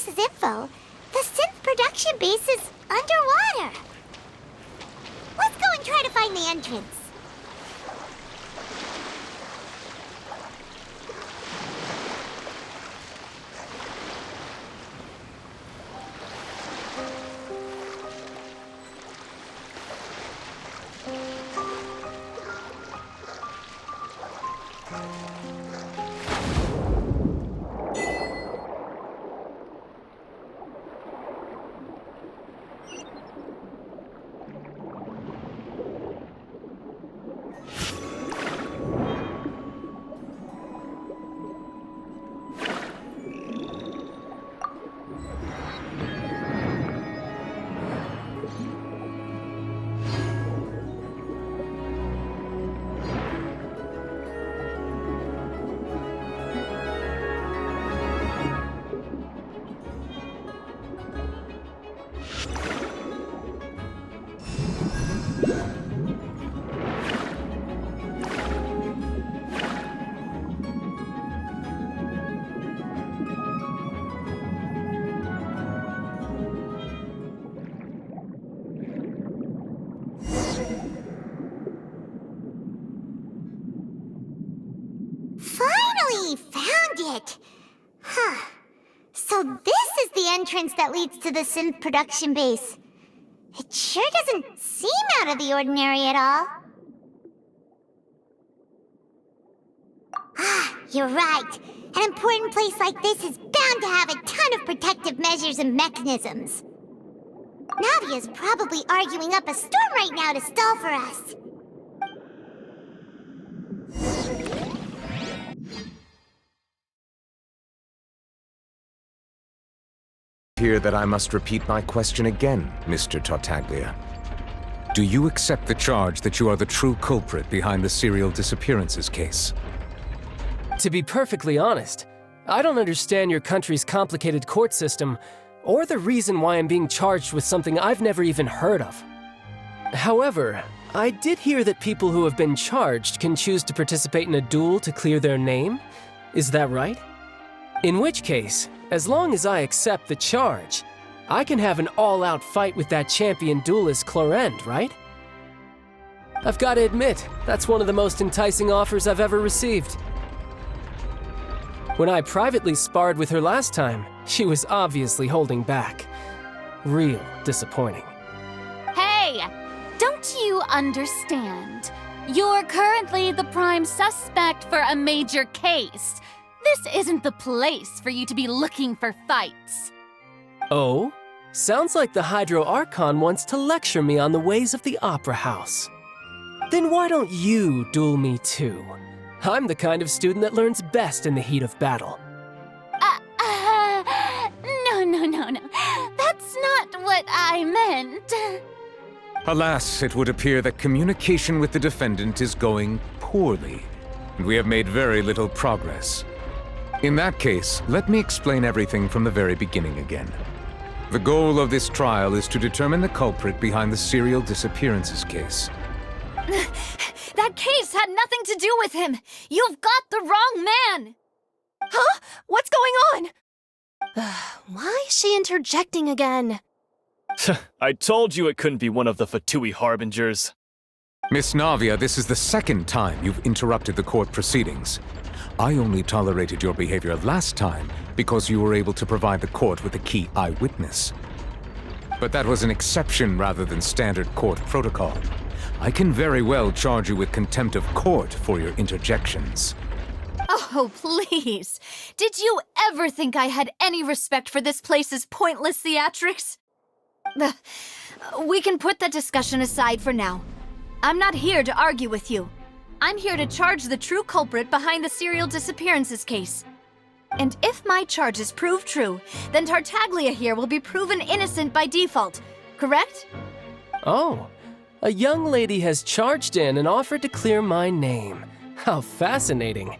source's info, the synth production base is underwater. Let's go and try to find the entrance. Finally found it! Huh. So this is the entrance that leads to the synth production base. It sure doesn't seem out of the ordinary at all. Ah, you're right. An important place like this is bound to have a ton of protective measures and mechanisms. Navia's probably arguing up a storm right now to stall for us. Here that I must repeat my question again, Mr. Tartaglia. Do you accept the charge that you are the true culprit behind the serial disappearances case? To be perfectly honest, I don't understand your country's complicated court system, or the reason why I'm being charged with something I've never even heard of. However, I did hear that people who have been charged can choose to participate in a duel to clear their name. Is that right? In which case, as long as I accept the charge, I can have an all-out fight with that champion duelist Clorend, right? I've got to admit, that's one of the most enticing offers I've ever received. When I privately sparred with her last time, she was obviously holding back. Real disappointing. Hey! Don't you understand? You're currently the prime suspect for a major case. This isn't the place for you to be looking for fights. Oh? Sounds like the Hydro Archon wants to lecture me on the ways of the Opera House. Then why don't you duel me too? I'm the kind of student that learns best in the heat of battle. No. That's not what I meant. Alas, it would appear that communication with the defendant is going poorly, and we have made very little progress. In that case, let me explain everything from the very beginning again. The goal of this trial is to determine the culprit behind the serial disappearances case. That case had nothing to do with him. You've got the wrong man. Huh? What's going on? Why is she interjecting again? I told you it couldn't be one of the Fatui Harbingers. Miss Navia, this is the second time you've interrupted the court proceedings. I only tolerated your behavior last time because you were able to provide the court with a key eyewitness. But that was an exception rather than standard court protocol. I can very well charge you with contempt of court for your interjections. Oh, please. Did you ever think I had any respect for this place's pointless theatrics? We can put that discussion aside for now. I'm not here to argue with you. I'm here to charge the true culprit behind the serial disappearances case. And if my charges prove true, then Tartaglia here will be proven innocent by default, correct? Oh, a young lady has charged in and offered to clear my name. How fascinating.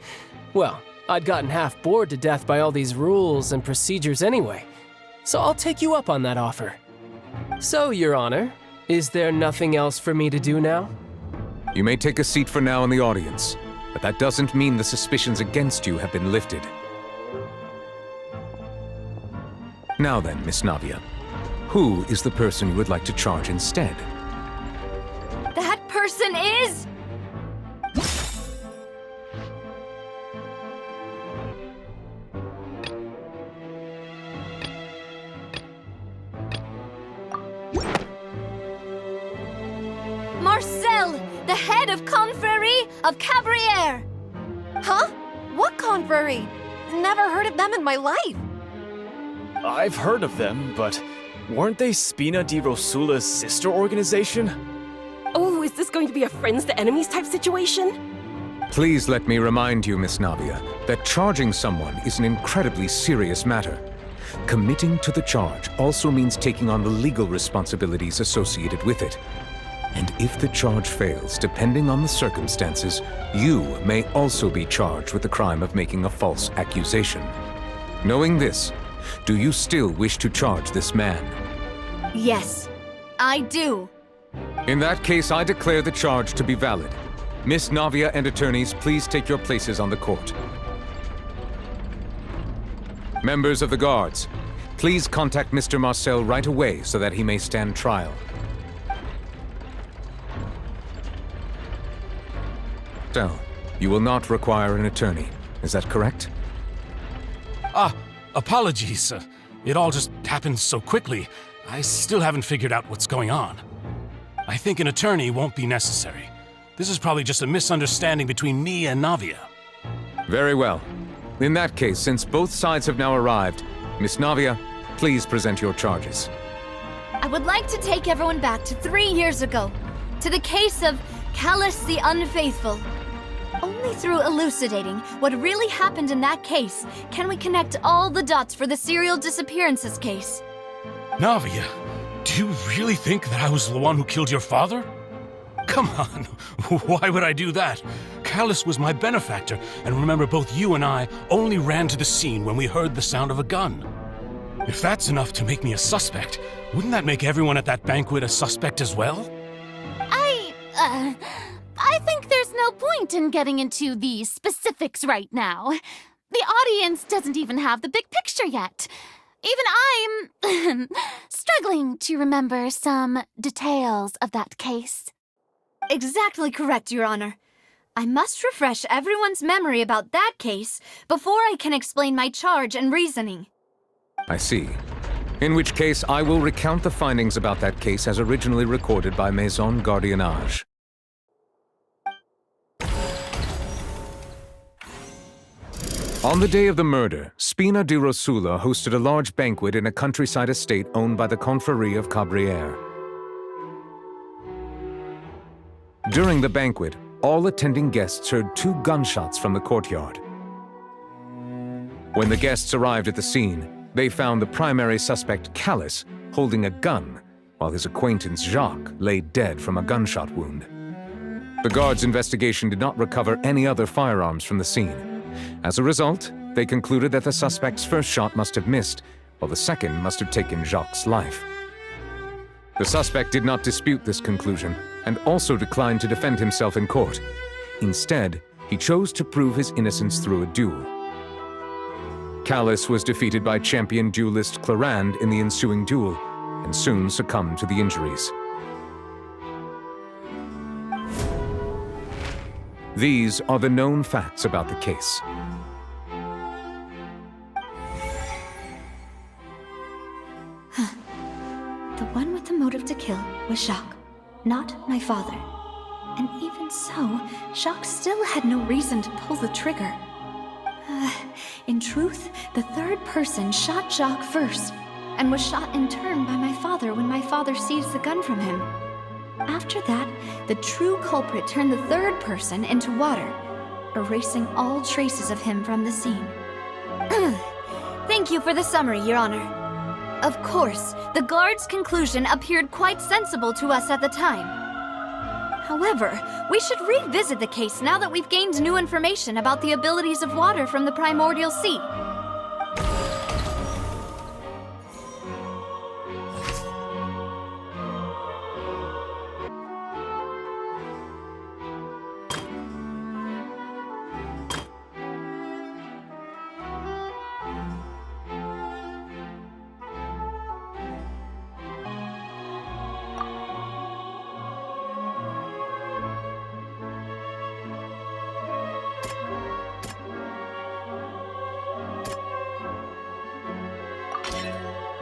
Well, I'd gotten half bored to death by all these rules and procedures anyway, so I'll take you up on that offer. So, Your Honor, is there nothing else for me to do now? You may take a seat for now in the audience, but that doesn't mean the suspicions against you have been lifted. Now then, Miss Navia, who is the person you would like to charge instead? That person is... Marcel, the head of Confrérie of Cabrières! Huh? What confrérie? Never heard of them in my life. I've heard of them, but weren't they Spina di Rosula's sister organization? Oh, is this going to be a friends to enemies type situation? Please let me remind you, Miss Navia, that charging someone is an incredibly serious matter. Committing to the charge also means taking on the legal responsibilities associated with it. And if the charge fails, depending on the circumstances, you may also be charged with the crime of making a false accusation. Knowing this, do you still wish to charge this man? Yes, I do. In that case, I declare the charge to be valid. Miss Navia and attorneys, please take your places on the court. Members of the guards, please contact Mr. Marcel right away so that he may stand trial. Marcel, you will not require an attorney. Is that correct? Apologies. It all just happened so quickly. I still haven't figured out what's going on. I think an attorney won't be necessary. This is probably just a misunderstanding between me and Navia. Very well. In that case, since both sides have now arrived, Miss Navia, please present your charges. I would like to take everyone back to 3 years ago, to the case of Callus the Unfaithful. Only through elucidating what really happened in that case can we connect all the dots for the serial disappearances case. Navia, do you really think that I was the one who killed your father? Come on, why would I do that? Callus was my benefactor, and remember both you and I only ran to the scene when we heard the sound of a gun. If that's enough to make me a suspect, wouldn't that make everyone at that banquet a suspect as well? I think there's no point in getting into the specifics right now. The audience doesn't even have the big picture yet. Even I'm struggling to remember some details of that case. Exactly correct, Your Honor. I must refresh everyone's memory about that case before I can explain my charge and reasoning. I see. In which case, I will recount the findings about that case as originally recorded by Maison Gardiennage. On the day of the murder, Spina di Rosula hosted a large banquet in a countryside estate owned by the Confrérie of Cabrières. During the banquet, all attending guests heard 2 gunshots from the courtyard. When the guests arrived at the scene, they found the primary suspect, Callus, holding a gun, while his acquaintance, Jacques, lay dead from a gunshot wound. The guards' investigation did not recover any other firearms from the scene. As a result, they concluded that the suspect's first shot must have missed, while the second must have taken Jacques' life. The suspect did not dispute this conclusion, and also declined to defend himself in court. Instead, he chose to prove his innocence through a duel. Callus was defeated by champion duelist Clarande in the ensuing duel, and soon succumbed to the injuries. These are the known facts about the case. The one with the motive to kill was Jacques, not my father. And even so, Jacques still had no reason to pull the trigger. In truth, the third person shot Jacques first, and was shot in turn by my father when my father seized the gun from him. After that, the true culprit turned the third person into water, erasing all traces of him from the scene. Thank you for the summary, Your Honor. Of course, the guard's conclusion appeared quite sensible to us at the time. However, we should revisit the case now that we've gained new information about the abilities of water from the primordial sea.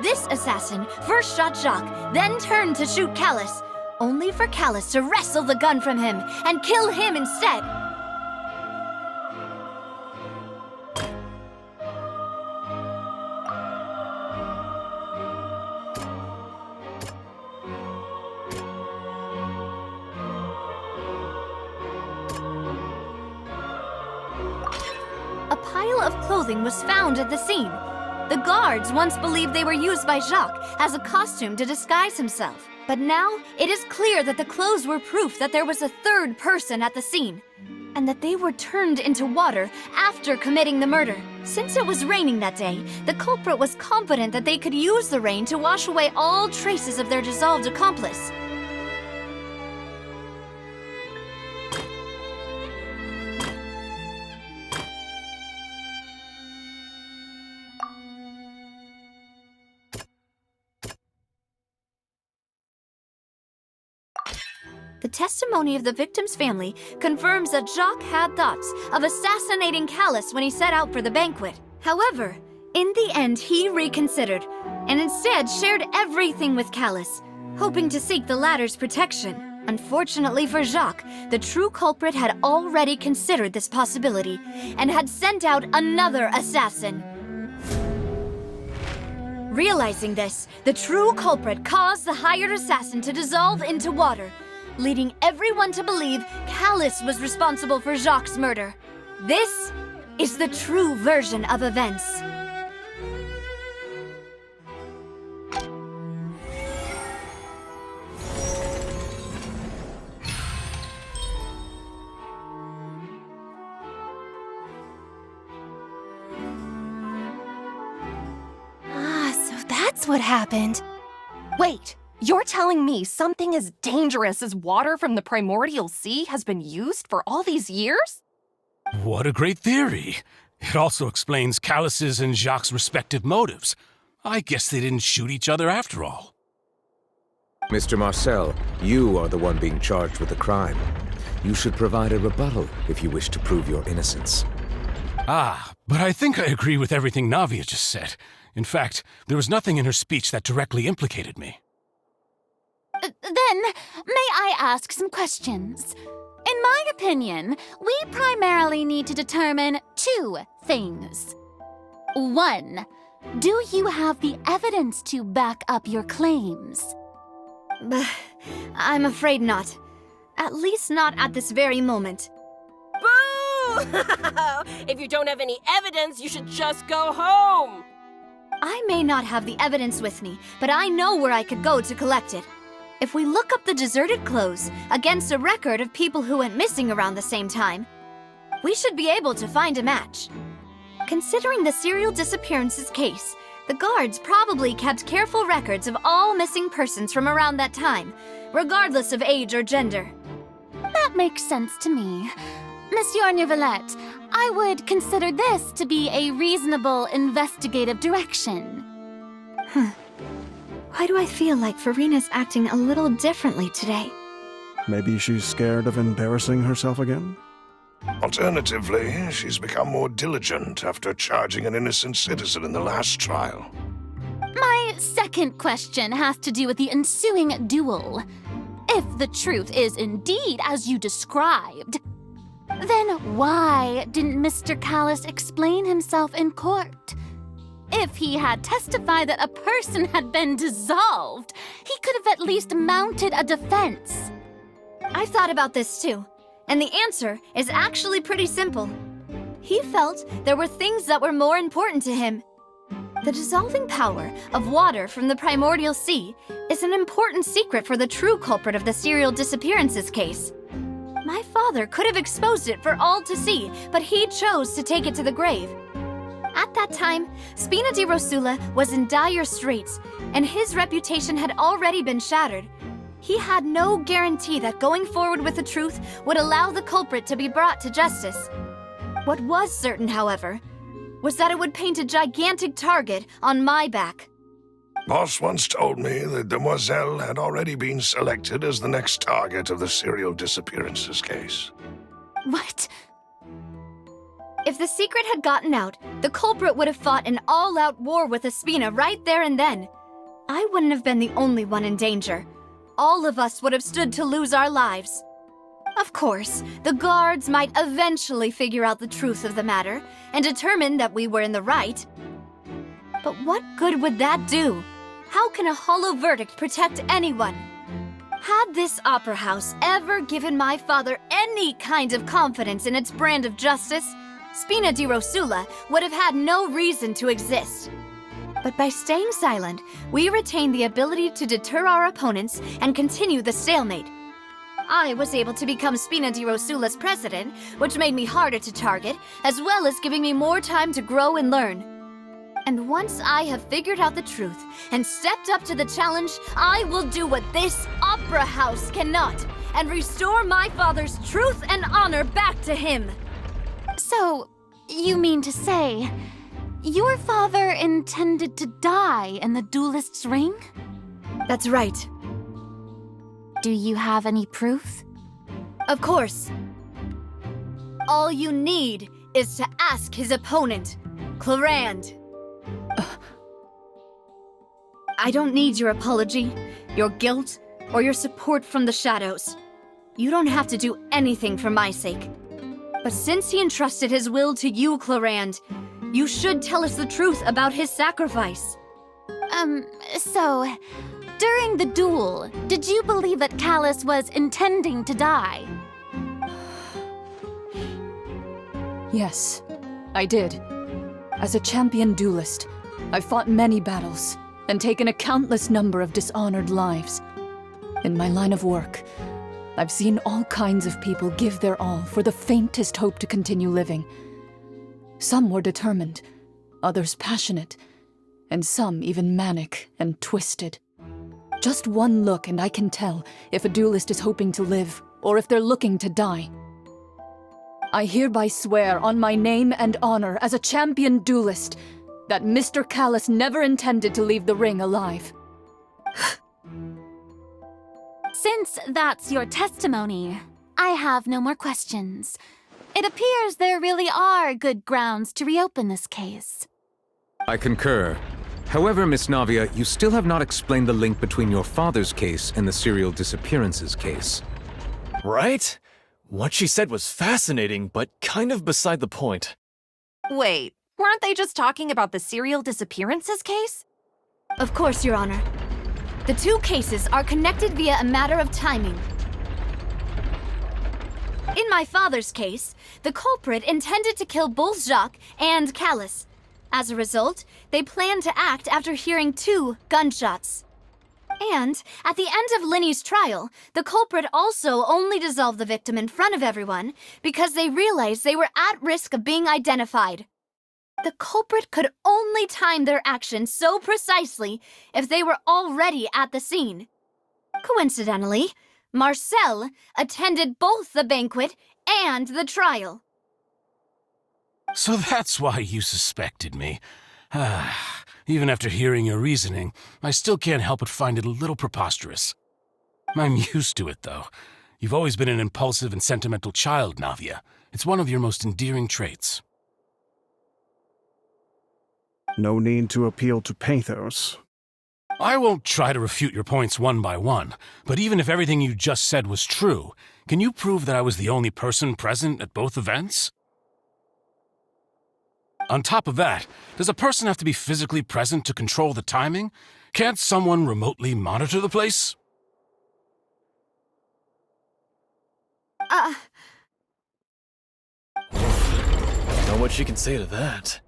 This assassin first shot Jacques, then turned to shoot Callus, only for Callus to wrestle the gun from him and kill him instead. A pile of clothing was found at the scene. The guards once believed they were used by Jacques as a costume to disguise himself. But now, it is clear that the clothes were proof that there was a third person at the scene, and that they were turned into water after committing the murder. Since it was raining that day, the culprit was confident that they could use the rain to wash away all traces of their dissolved accomplice. The testimony of the victim's family confirms that Jacques had thoughts of assassinating Callus when he set out for the banquet. However, in the end, he reconsidered, and instead shared everything with Callus, hoping to seek the latter's protection. Unfortunately for Jacques, the true culprit had already considered this possibility, and had sent out another assassin. Realizing this, the true culprit caused the hired assassin to dissolve into water, leading everyone to believe Callus was responsible for Jacques' murder. This is the true version of events. So that's what happened. Wait. You're telling me something as dangerous as water from the primordial sea has been used for all these years? What a great theory. It also explains Callus's and Jacques' respective motives. I guess they didn't shoot each other after all. Mr. Marcel, you are the one being charged with the crime. You should provide a rebuttal if you wish to prove your innocence. But I think I agree with everything Navia just said. In fact, there was nothing in her speech that directly implicated me. Then, may I ask some questions? In my opinion, we primarily need to determine two things. One, do you have the evidence to back up your claims? I'm afraid not. At least not at this very moment. Boo! If you don't have any evidence, you should just go home! I may not have the evidence with me, but I know where I could go to collect it. If we look up the deserted clothes against a record of people who went missing around the same time, we should be able to find a match. Considering the serial disappearances case, the guards probably kept careful records of all missing persons from around that time, regardless of age or gender. That makes sense to me. Monsieur Neuvillette, I would consider this to be a reasonable investigative direction. Why do I feel like Farina's acting a little differently today? Maybe she's scared of embarrassing herself again? Alternatively, she's become more diligent after charging an innocent citizen in the last trial. My second question has to do with the ensuing duel. If the truth is indeed as you described, then why didn't Mr. Callus explain himself in court? If he had testified that a person had been dissolved, he could have at least mounted a defense. I've thought about this too, and the answer is actually pretty simple. He felt there were things that were more important to him. The dissolving power of water from the primordial sea is an important secret for the true culprit of the serial disappearances case. My father could have exposed it for all to see, but he chose to take it to the grave. At that time, Spina di Rosula was in dire straits, and his reputation had already been shattered. He had no guarantee that going forward with the truth would allow the culprit to be brought to justice. What was certain, however, was that it would paint a gigantic target on my back. Boss once told me that Demoiselle had already been selected as the next target of the serial disappearances case. What? If the secret had gotten out, the culprit would have fought an all-out war with Espina right there and then. I wouldn't have been the only one in danger. All of us would have stood to lose our lives. Of course, the guards might eventually figure out the truth of the matter and determine that we were in the right. But what good would that do? How can a hollow verdict protect anyone? Had this opera house ever given my father any kind of confidence in its brand of justice, Spina di Rosula would have had no reason to exist. But by staying silent, we retain the ability to deter our opponents and continue the stalemate. I was able to become Spina di Rosula's president, which made me harder to target, as well as giving me more time to grow and learn. And once I have figured out the truth and stepped up to the challenge, I will do what this opera house cannot, and restore my father's truth and honor back to him. So, you mean to say, your father intended to die in the duelist's ring? That's right. Do you have any proof? Of course. All you need is to ask his opponent, Clarand. I don't need your apology, your guilt, or your support from the shadows. You don't have to do anything for my sake. But since he entrusted his will to you, Clarand, you should tell us the truth about his sacrifice. So, during the duel, did you believe that Callus was intending to die? Yes, I did. As a champion duelist, I've fought many battles and taken a countless number of dishonored lives. In my line of work, I've seen all kinds of people give their all for the faintest hope to continue living. Some were determined, others passionate, and some even manic and twisted. Just one look and I can tell if a duelist is hoping to live or if they're looking to die. I hereby swear on my name and honor as a champion duelist that Mr. Callus never intended to leave the ring alive. Since that's your testimony, I have no more questions. It appears there really are good grounds to reopen this case. I concur. However, Miss Navia, you still have not explained the link between your father's case and the serial disappearances case. Right? What she said was fascinating, but kind of beside the point. Wait, weren't they just talking about the serial disappearances case? Of course, Your Honor. The two cases are connected via a matter of timing. In my father's case, the culprit intended to kill both Jacques and Callus. As a result, they planned to act after hearing 2 gunshots. And at the end of Linny's trial, the culprit also only dissolved the victim in front of everyone because they realized they were at risk of being identified. The culprit could only time their actions so precisely if they were already at the scene. Coincidentally, Marcel attended both the banquet and the trial. So that's why you suspected me. Even after hearing your reasoning, I still can't help but find it a little preposterous. I'm used to it, though. You've always been an impulsive and sentimental child, Navia. It's one of your most endearing traits. No need to appeal to pathos. I won't try to refute your points one by one, but even if everything you just said was true, can you prove that I was the only person present at both events? On top of that, does a person have to be physically present to control the timing? Can't someone remotely monitor the place? Know what she can say to that.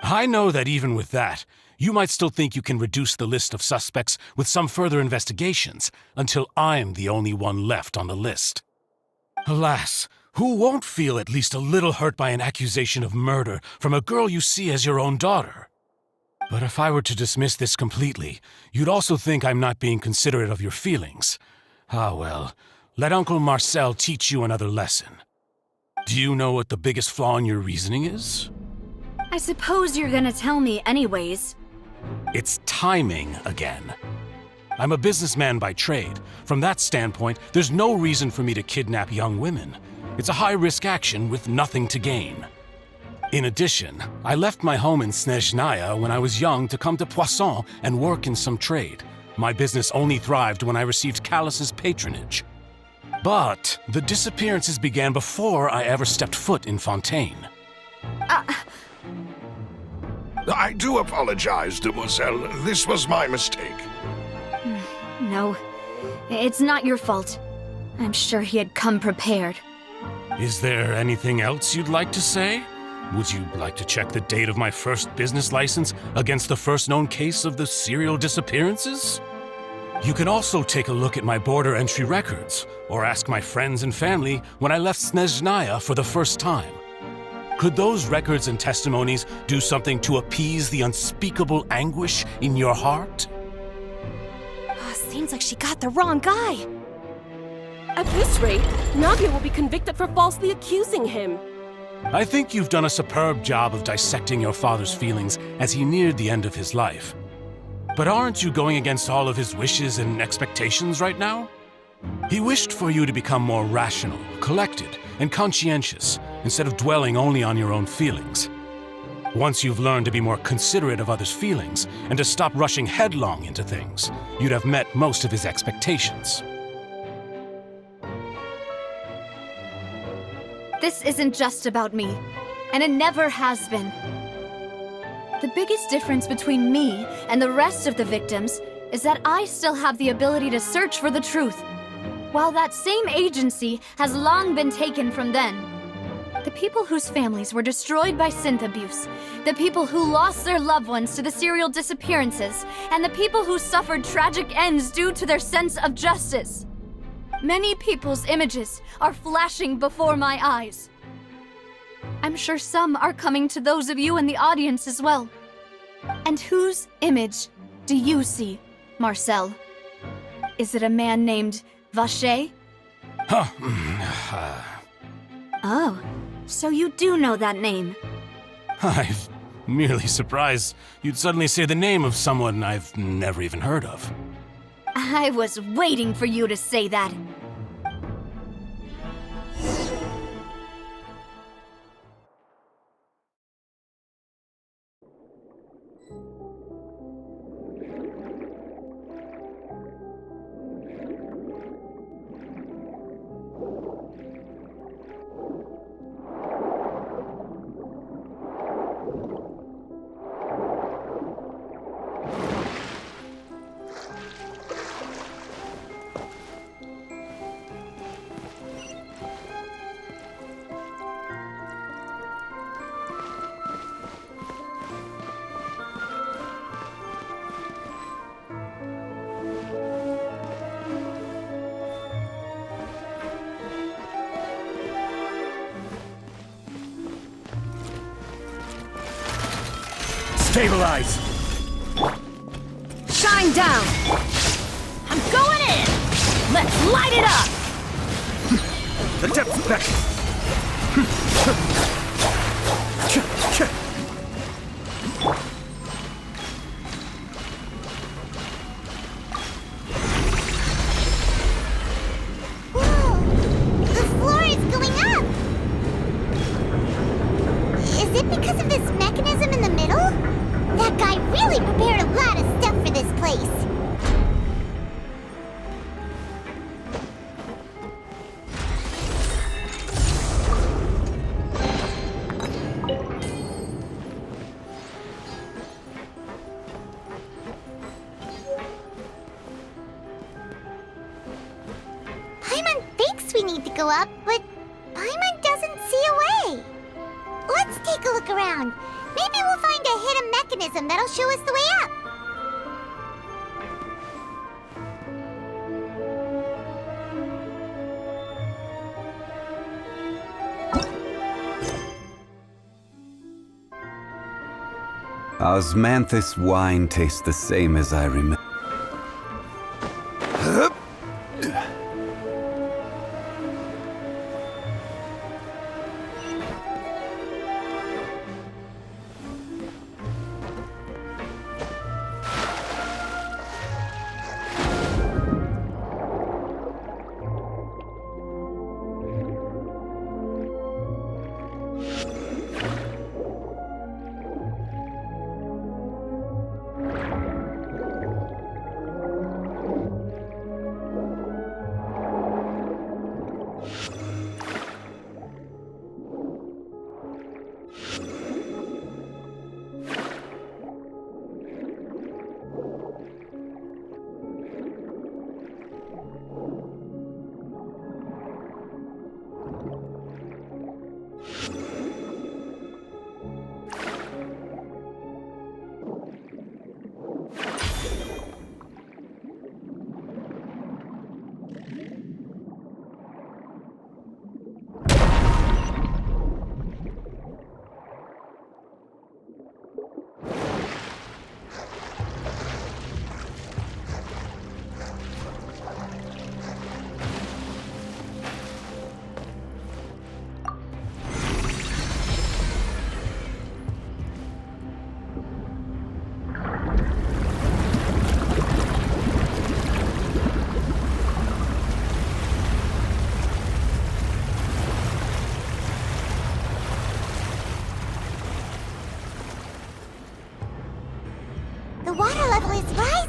I know that even with that, you might still think you can reduce the list of suspects with some further investigations until I'm the only one left on the list. Alas, who won't feel at least a little hurt by an accusation of murder from a girl you see as your own daughter? But if I were to dismiss this completely, you'd also think I'm not being considerate of your feelings. Ah well, let Uncle Marcel teach you another lesson. Do you know what the biggest flaw in your reasoning is? I suppose you're gonna tell me anyways. It's timing again. I'm a businessman by trade. From that standpoint, there's no reason for me to kidnap young women. It's a high-risk action with nothing to gain. In addition, I left my home in Snezhnaya when I was young to come to Poisson and work in some trade. My business only thrived when I received Callus's patronage. But the disappearances began before I ever stepped foot in Fontaine. I do apologize, demoiselle. This was my mistake. No, it's not your fault. I'm sure he had come prepared. Is there anything else you'd like to say? Would you like to check the date of my first business license against the first known case of the serial disappearances? You can also take a look at my border entry records, or ask my friends and family when I left Snezhnaya for the first time. Could those records and testimonies do something to appease the unspeakable anguish in your heart? Seems like she got the wrong guy. At this rate, Navia will be convicted for falsely accusing him. I think you've done a superb job of dissecting your father's feelings as he neared the end of his life. But aren't you going against all of his wishes and expectations right now? He wished for you to become more rational, collected, and conscientious, instead of dwelling only on your own feelings. Once you've learned to be more considerate of others' feelings, and to stop rushing headlong into things, you'd have met most of his expectations. This isn't just about me, and it never has been. The biggest difference between me and the rest of the victims is that I still have the ability to search for the truth, while that same agency has long been taken from them. The people whose families were destroyed by synth abuse, the people who lost their loved ones to the serial disappearances, and the people who suffered tragic ends due to their sense of justice. Many people's images are flashing before my eyes. I'm sure some are coming to those of you in the audience as well. And whose image do you see, Marcel? Is it a man named Vacher? Oh, so you do know that name. I'm merely surprised you'd suddenly say the name of someone I've never even heard of. I was waiting for you to say that. Stabilize! Shine down! I'm going in! Let's light it up! The depth's back! Whoa! The floor is going up! Is it because of this mechanism in the middle? That guy really prepared a lot of stuff for this place. Paimon thinks we need to go up, but Paimon doesn't see a way. Let's take a look around. Maybe we'll find a hidden mechanism that'll show us the way up. Osmanthus wine tastes the same as I remember.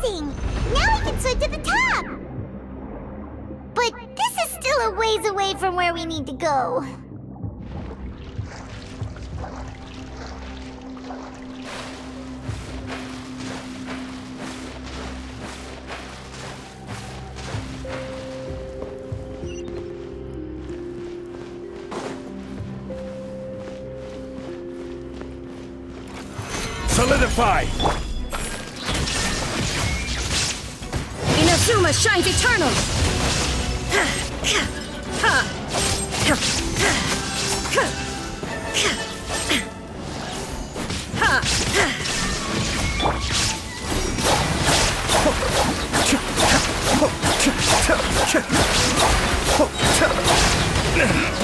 amazing! Now we can swim to the top! But this is still a ways away from where we need to go. Solidify! Inazuma shines eternal!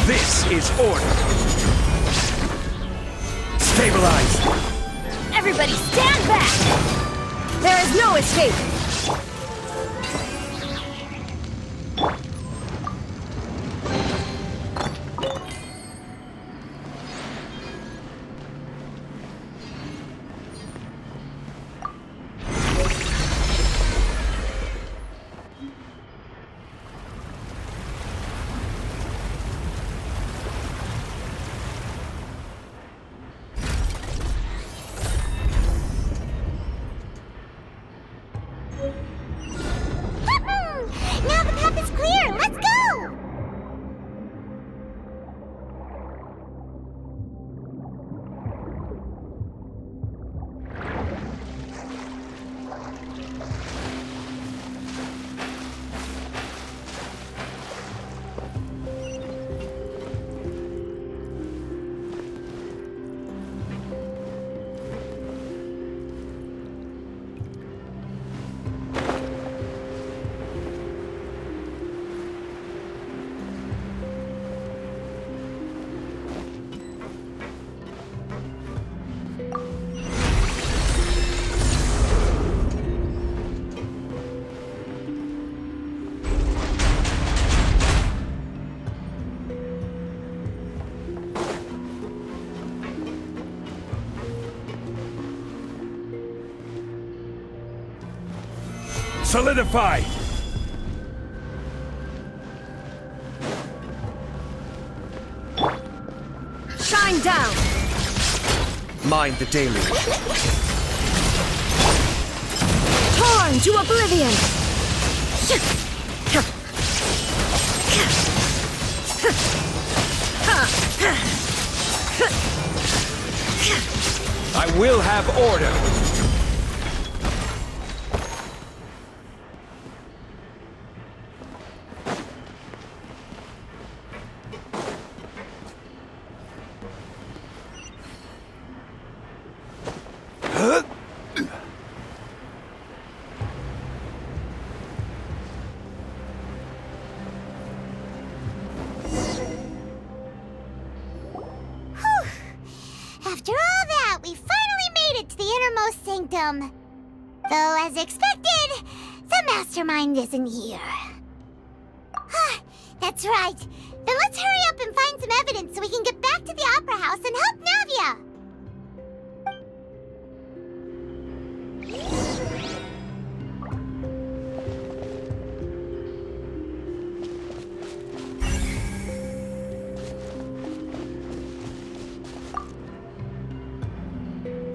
This is order! Stabilize! Everybody stand back! There is no escape! Now the path is clear! Let's go! Solidify! Shine down! Mind the deluge. Torn to oblivion! I will have order! After all that, we finally made it to the innermost sanctum. Though, as expected, the mastermind isn't here. That's right. Then let's hurry up and find some evidence so we can get back to the Opera House and help Navia.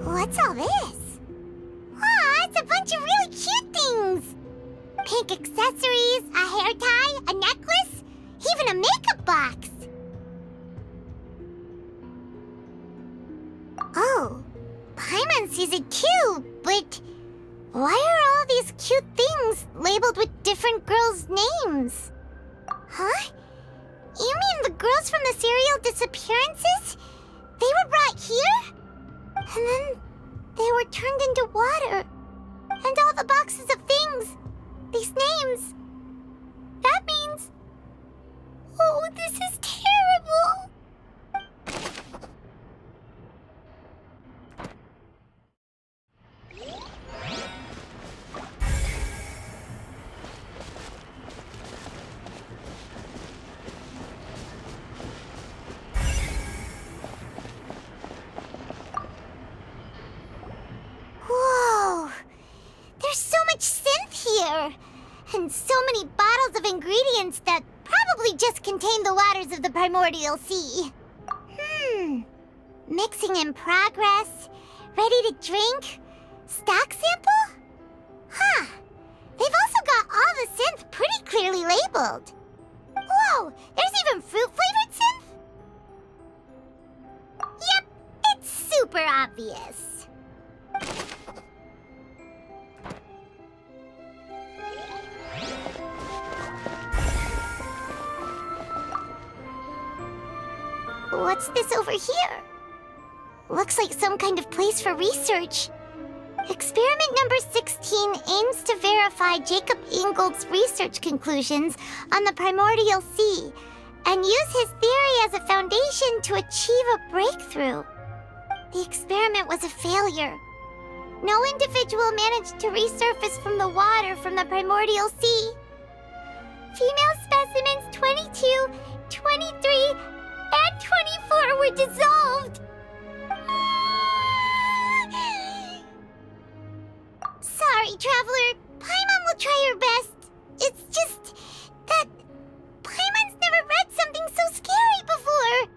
What's all this? Aw, it's a bunch of really cute things! Pink accessories, a hair tie, a necklace, even a makeup box! Oh, Paimon sees it too, but why are all these cute things labeled with different girls' names? Huh? You mean the girls from the serial disappearances? They were brought here? And then they were turned into water. And all the boxes of things, these names. That means... Oh, this is terrible! And so many bottles of ingredients that probably just contain the waters of the primordial sea. Mixing in progress. Ready to drink? Stock sample? Huh. They've also got all the synth pretty clearly labeled. Whoa, there's even fruit-flavored synth? Yep, it's super obvious. What's this over here? Looks like some kind of place for research. Experiment number 16 aims to verify Jacob Ingold's research conclusions on the primordial sea and use his theory as a foundation to achieve a breakthrough. The experiment was a failure. No individual managed to resurface from the water from the primordial sea. Female specimens 22, 23, and 24 were dissolved. Sorry, Traveler. Paimon will try her best. It's just that Paimon's never read something so scary before.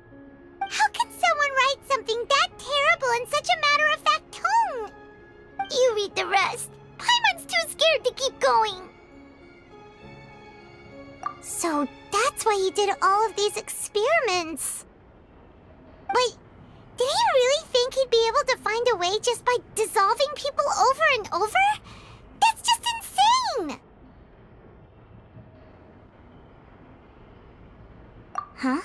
How can someone write something that terrible in such a matter-of-fact tone? You read the rest. Paimon's too scared to keep going. So that's why he did all of these experiments. But did he really think he'd be able to find a way just by dissolving people over and over? That's just insane! Huh?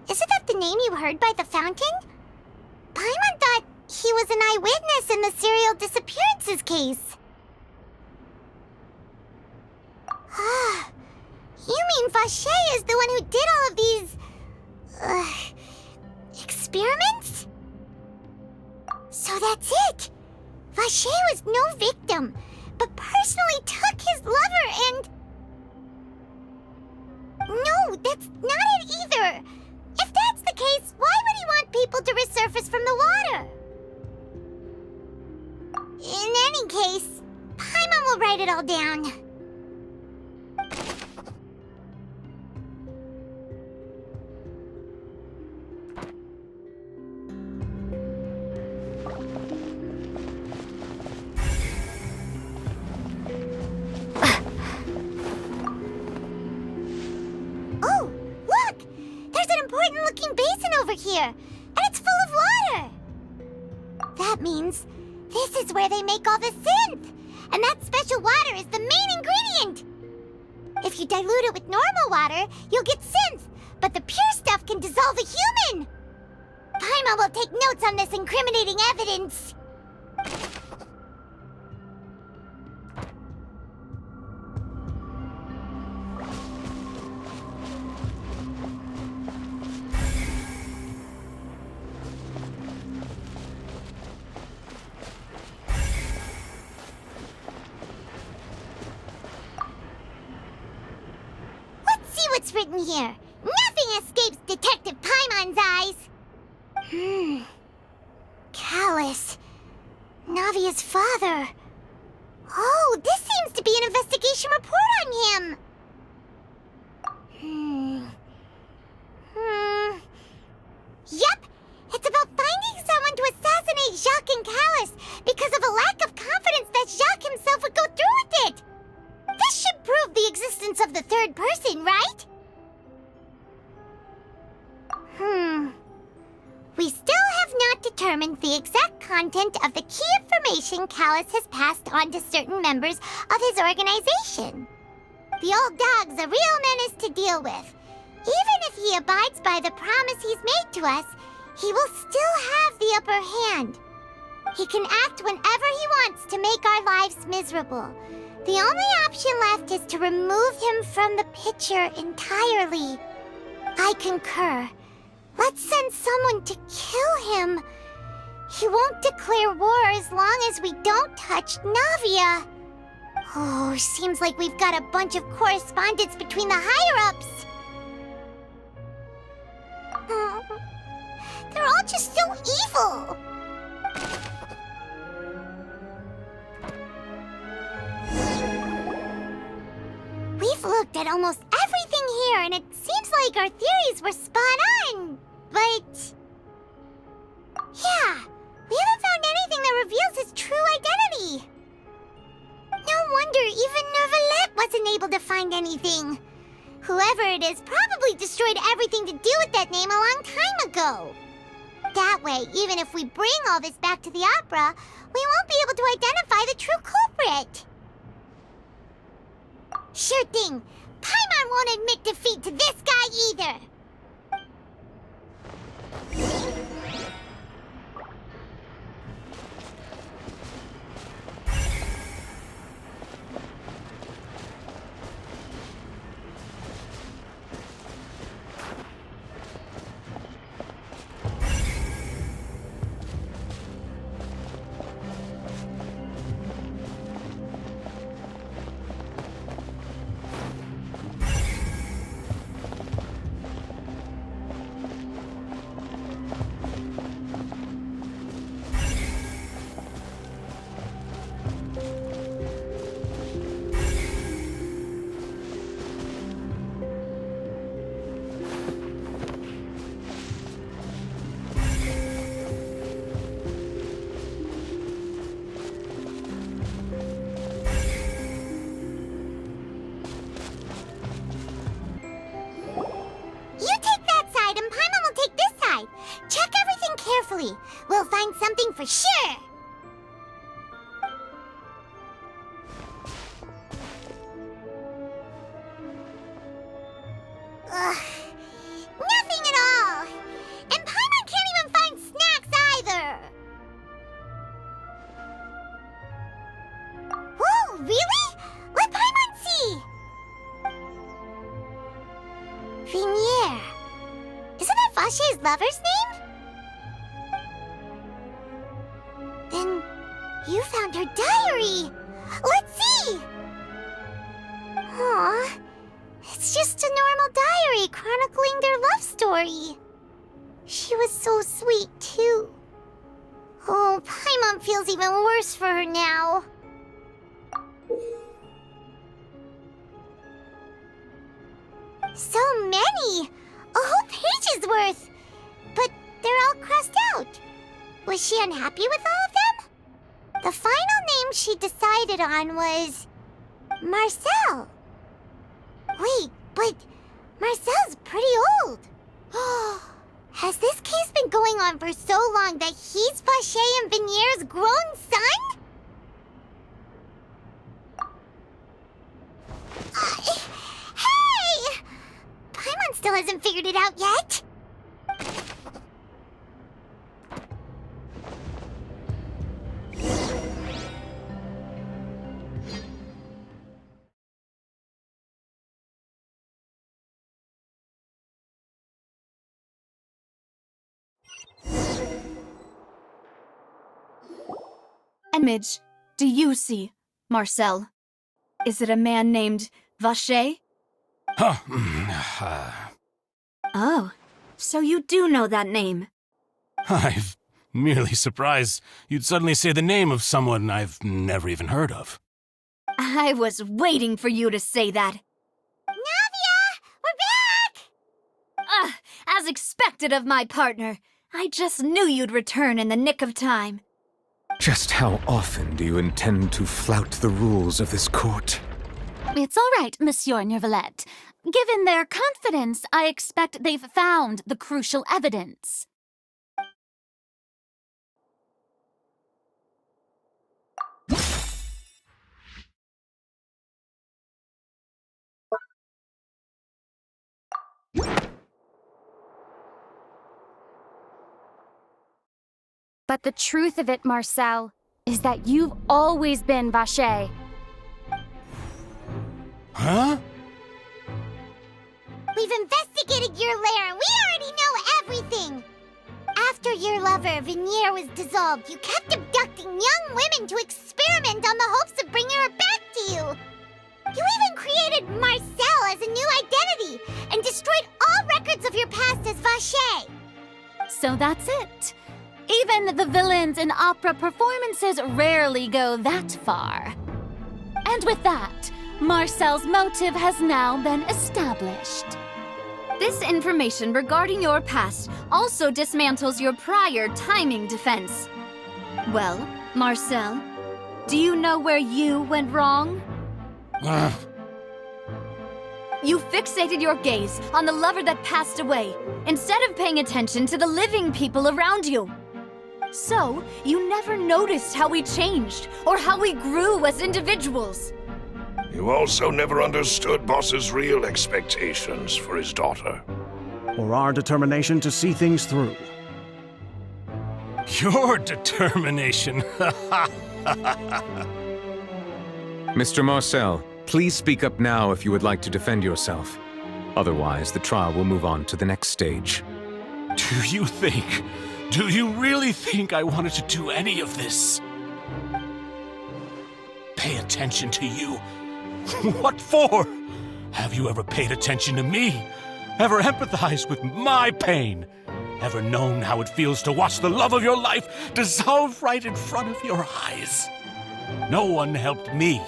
Isn't that the name you heard by the fountain? Paimon thought he was an eyewitness in the serial disappearances case. You mean Vacher is the one who did all of these... experiments? So that's it! Vacher was no victim, but personally took his lover and... No, that's not it either! If that's the case, why would he want people to resurface from the water? In any case, Paimon will write it all down. Oh, look! There's an important-looking basin over here, and it's full of water! That means this is where they make all the synth! And that special water is the main ingredient! If you dilute it with normal water, you'll get synth, but the pure stuff can dissolve a human! Paimon will take notes on this incriminating evidence! See what's written here. Nothing escapes Detective Paimon's eyes. Callus. Navia's father. Oh, this seems to be an investigation report on him. Yep. It's about finding someone to assassinate Jacques and Callus because of a lack of confidence that Jacques himself would go through with it. This should prove the existence of the third person, right? We still have not determined the exact content of the key information Callus has passed on to certain members of his organization. The old dog's a real menace to deal with. Even if he abides by the promise he's made to us, he will still have the upper hand. He can act whenever he wants to make our lives miserable. The only option left is to remove him from the picture entirely. I concur. Let's send someone to kill him. He won't declare war as long as we don't touch Navia. Oh, seems like we've got a bunch of correspondence between the higher-ups. They're all just so evil. looked at almost everything here, and it seems like our theories were spot on, but... yeah, we haven't found anything that reveals his true identity. No wonder even Neuvillette wasn't able to find anything. Whoever it is probably destroyed everything to do with that name a long time ago. That way, even if we bring all this back to the opera, we won't be able to identify the true culprit. Sure thing. Paimon won't admit defeat to this guy either. We'll find something for sure. Ugh, nothing at all. And Paimon can't even find snacks either. Whoa, really? Let Paimon see. Vinier. Isn't that Vache's lover's name? Then you found her diary. Let's see. Aw, it's just a normal diary chronicling their love story. She was so sweet, too. Oh, Paimon feels even worse for her now. So many! A whole page's worth! But they're all crossed out. Was she unhappy with all of them? The final name she decided on was... Marcel. Wait, but Marcel's pretty old. Has this case been going on for so long that he's Vache and Vinier's grown son? Hey! Paimon still hasn't figured it out yet. Image, do you see Marcel? Is it a man named Vache? Oh, so you do know that name. I'm merely surprised you'd suddenly say the name of someone I've never even heard of. I was waiting for you to say that. Navia! We're back! As expected of my partner. I just knew you'd return in the nick of time. Just how often do you intend to flout the rules of this court? It's all right, Monsieur Neuvillette. Given their confidence, I expect they've found the crucial evidence. But the truth of it, Marcel, is that you've always been Vache. Huh? We've investigated your lair and we already know everything! After your lover, Vinier, was dissolved, you kept abducting young women to experiment on the hopes of bringing her back to you! You even created Marcel as a new identity and destroyed all records of your past as Vache! So that's it. Even the villains in opera performances rarely go that far. And with that, Marcel's motive has now been established. This information regarding your past also dismantles your prior timing defense. Well, Marcel, do you know where you went wrong? You fixated your gaze on the lover that passed away, instead of paying attention to the living people around you. So, you never noticed how we changed, or how we grew as individuals. You also never understood Boss's real expectations for his daughter. Or our determination to see things through. Your determination. Mr. Marcel, please speak up now if you would like to defend yourself. Otherwise, the trial will move on to the next stage. Do you really think I wanted to do any of this? Pay attention to you? What for? Have you ever paid attention to me? Ever empathized with my pain? Ever known how it feels to watch the love of your life dissolve right in front of your eyes? No one helped me.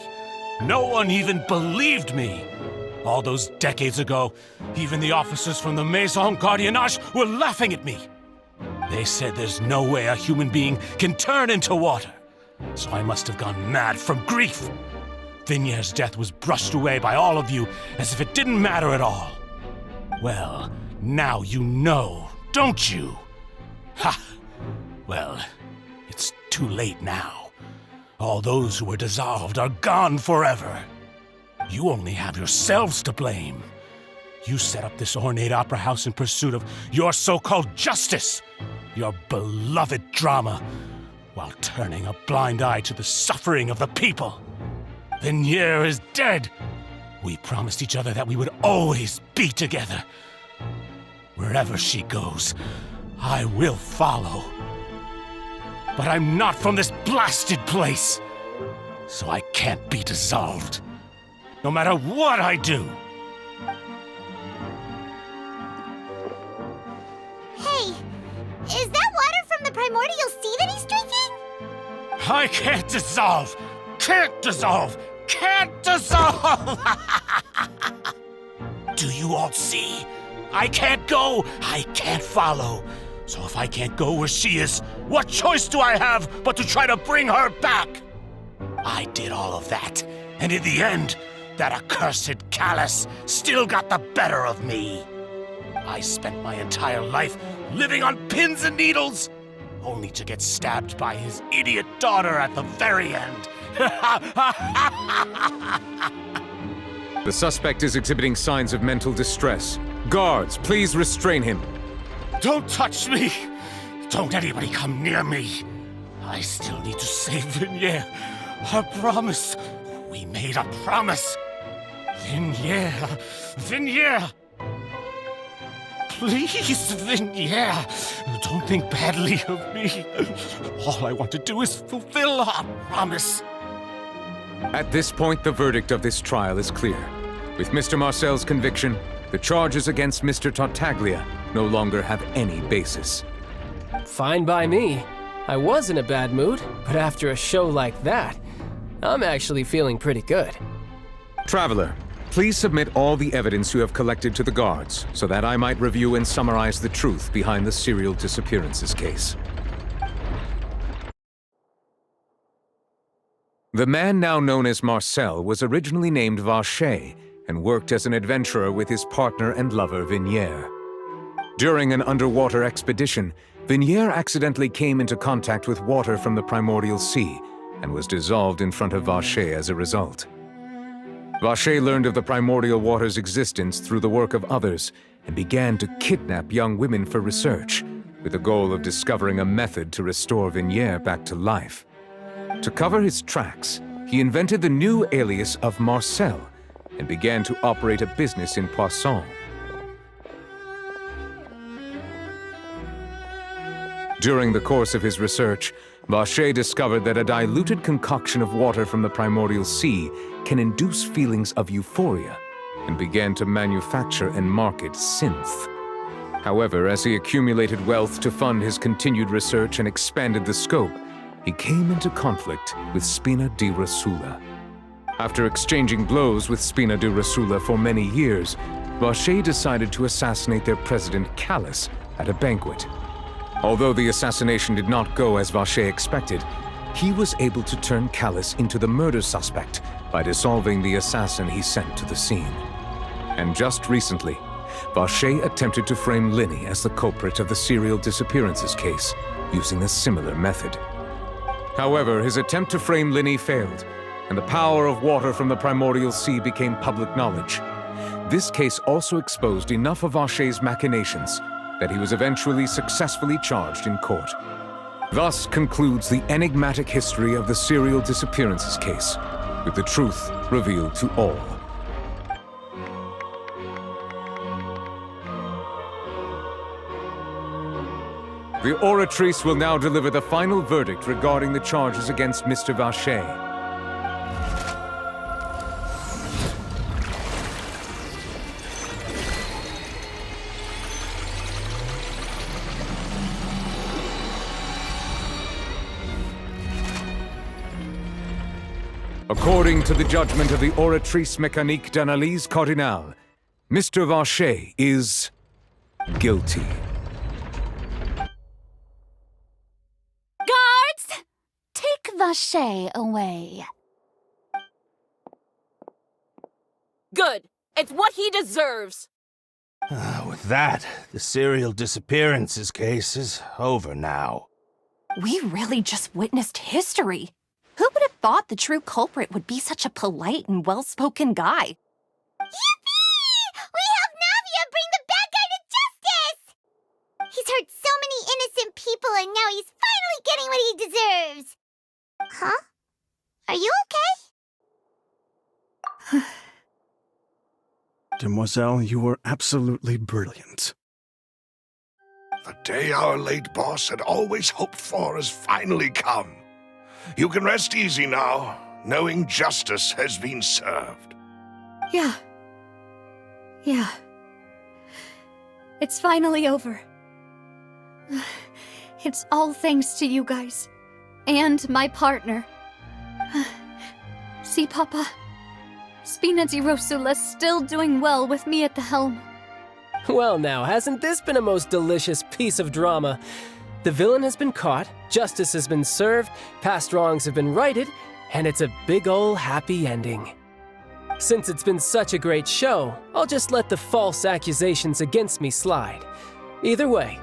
No one even believed me. All those decades ago, even the officers from the Maison Gardiennage were laughing at me. They said there's no way a human being can turn into water. So I must have gone mad from grief. Vignier's death was brushed away by all of you as if it didn't matter at all. Well, now you know, don't you? Ha! Well, it's too late now. All those who were dissolved are gone forever. You only have yourselves to blame. You set up this ornate opera house in pursuit of your so-called justice, your beloved drama, while turning a blind eye to the suffering of the people. Vignier is dead. We promised each other that we would always be together. Wherever she goes, I will follow. But I'm not from this blasted place, so I can't be dissolved, no matter what I do. Hey, is that water from the primordial sea that he's drinking? I can't dissolve! Can't dissolve! Can't dissolve! Do you all see? I can't go! I can't follow! So if I can't go where she is, what choice do I have but to try to bring her back? I did all of that, and in the end, that accursed Callus still got the better of me. I spent my entire life living on pins and needles, only to get stabbed by his idiot daughter at the very end. The suspect is exhibiting signs of mental distress. Guards, please restrain him. Don't touch me! Don't anybody come near me! I still need to save Vignier. A promise. We made a promise. Vignier. Vignier! Please, Vignier. Don't think badly of me. All I want to do is fulfill our promise. At this point, the verdict of this trial is clear. With Mr. Marcel's conviction, the charges against Mr. Tartaglia no longer have any basis. Fine by me. I was in a bad mood, but after a show like that, I'm actually feeling pretty good. Traveler, please submit all the evidence you have collected to the guards, so that I might review and summarize the truth behind the serial disappearances case. The man now known as Marcel was originally named Vacher and worked as an adventurer with his partner and lover Vignier. During an underwater expedition, Vignier accidentally came into contact with water from the primordial sea and was dissolved in front of Vacher as a result. Vacher learned of the primordial water's existence through the work of others and began to kidnap young women for research, with the goal of discovering a method to restore Vignier back to life. To cover his tracks, he invented the new alias of Marcel and began to operate a business in Poisson. During the course of his research, Vacher discovered that a diluted concoction of water from the primordial sea can induce feelings of euphoria, and began to manufacture and market synth. However, as he accumulated wealth to fund his continued research and expanded the scope, he came into conflict with Spina di Rosula. After exchanging blows with Spina di Rosula for many years, Vache decided to assassinate their president Callus at a banquet. Although the assassination did not go as Vache expected, he was able to turn Callus into the murder suspect by dissolving the assassin he sent to the scene. And just recently, Vache attempted to frame Linny as the culprit of the serial disappearances case, using a similar method. However, his attempt to frame Linny failed, and the power of water from the primordial sea became public knowledge. This case also exposed enough of Vache's machinations that he was eventually successfully charged in court. Thus concludes the enigmatic history of the serial disappearances case, with the truth revealed to all. The Oratrice will now deliver the final verdict regarding the charges against Mr. Vache. According to the judgment of the Oratrice Mécanique d'Analyse Cardinale, Mr. Vache is guilty. Guards! Take Vache away. Good. It's what he deserves. With that, the serial disappearances case is over now. We really just witnessed history. Who would have thought the true culprit would be such a polite and well-spoken guy? Yippee! We helped Navia bring the bad guy to justice! He's hurt so many innocent people and now he's finally getting what he deserves! Huh? Are you okay? Demoiselle, you were absolutely brilliant. The day our late boss had always hoped for has finally come. You can rest easy now, knowing justice has been served. Yeah. It's finally over. It's all thanks to you guys. And my partner. See, Papa? Spina di Rosula's still doing well with me at the helm. Well now, hasn't this been a most delicious piece of drama? The villain has been caught, justice has been served, past wrongs have been righted, and it's a big ol' happy ending. Since it's been such a great show, I'll just let the false accusations against me slide. Either way,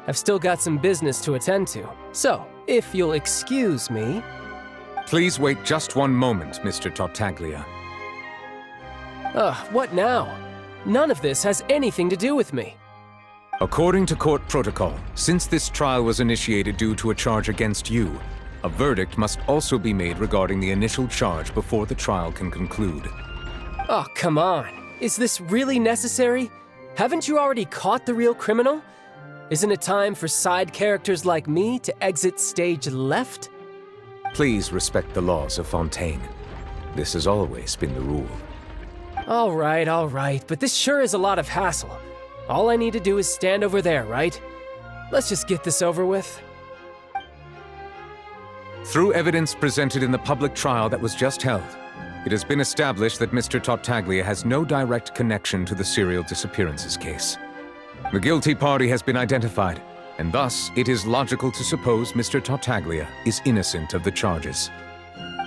I've still got some business to attend to, so if you'll excuse me... Please wait just one moment, Mr. Tartaglia. What now? None of this has anything to do with me. According to court protocol, since this trial was initiated due to a charge against you, a verdict must also be made regarding the initial charge before the trial can conclude. Oh, come on. Is this really necessary? Haven't you already caught the real criminal? Isn't it time for side characters like me to exit stage left? Please respect the laws of Fontaine. This has always been the rule. All right, but this sure is a lot of hassle. All I need to do is stand over there, right? Let's just get this over with. Through evidence presented in the public trial that was just held, it has been established that Mr. Tartaglia has no direct connection to the serial disappearances case. The guilty party has been identified, and thus it is logical to suppose Mr. Tartaglia is innocent of the charges.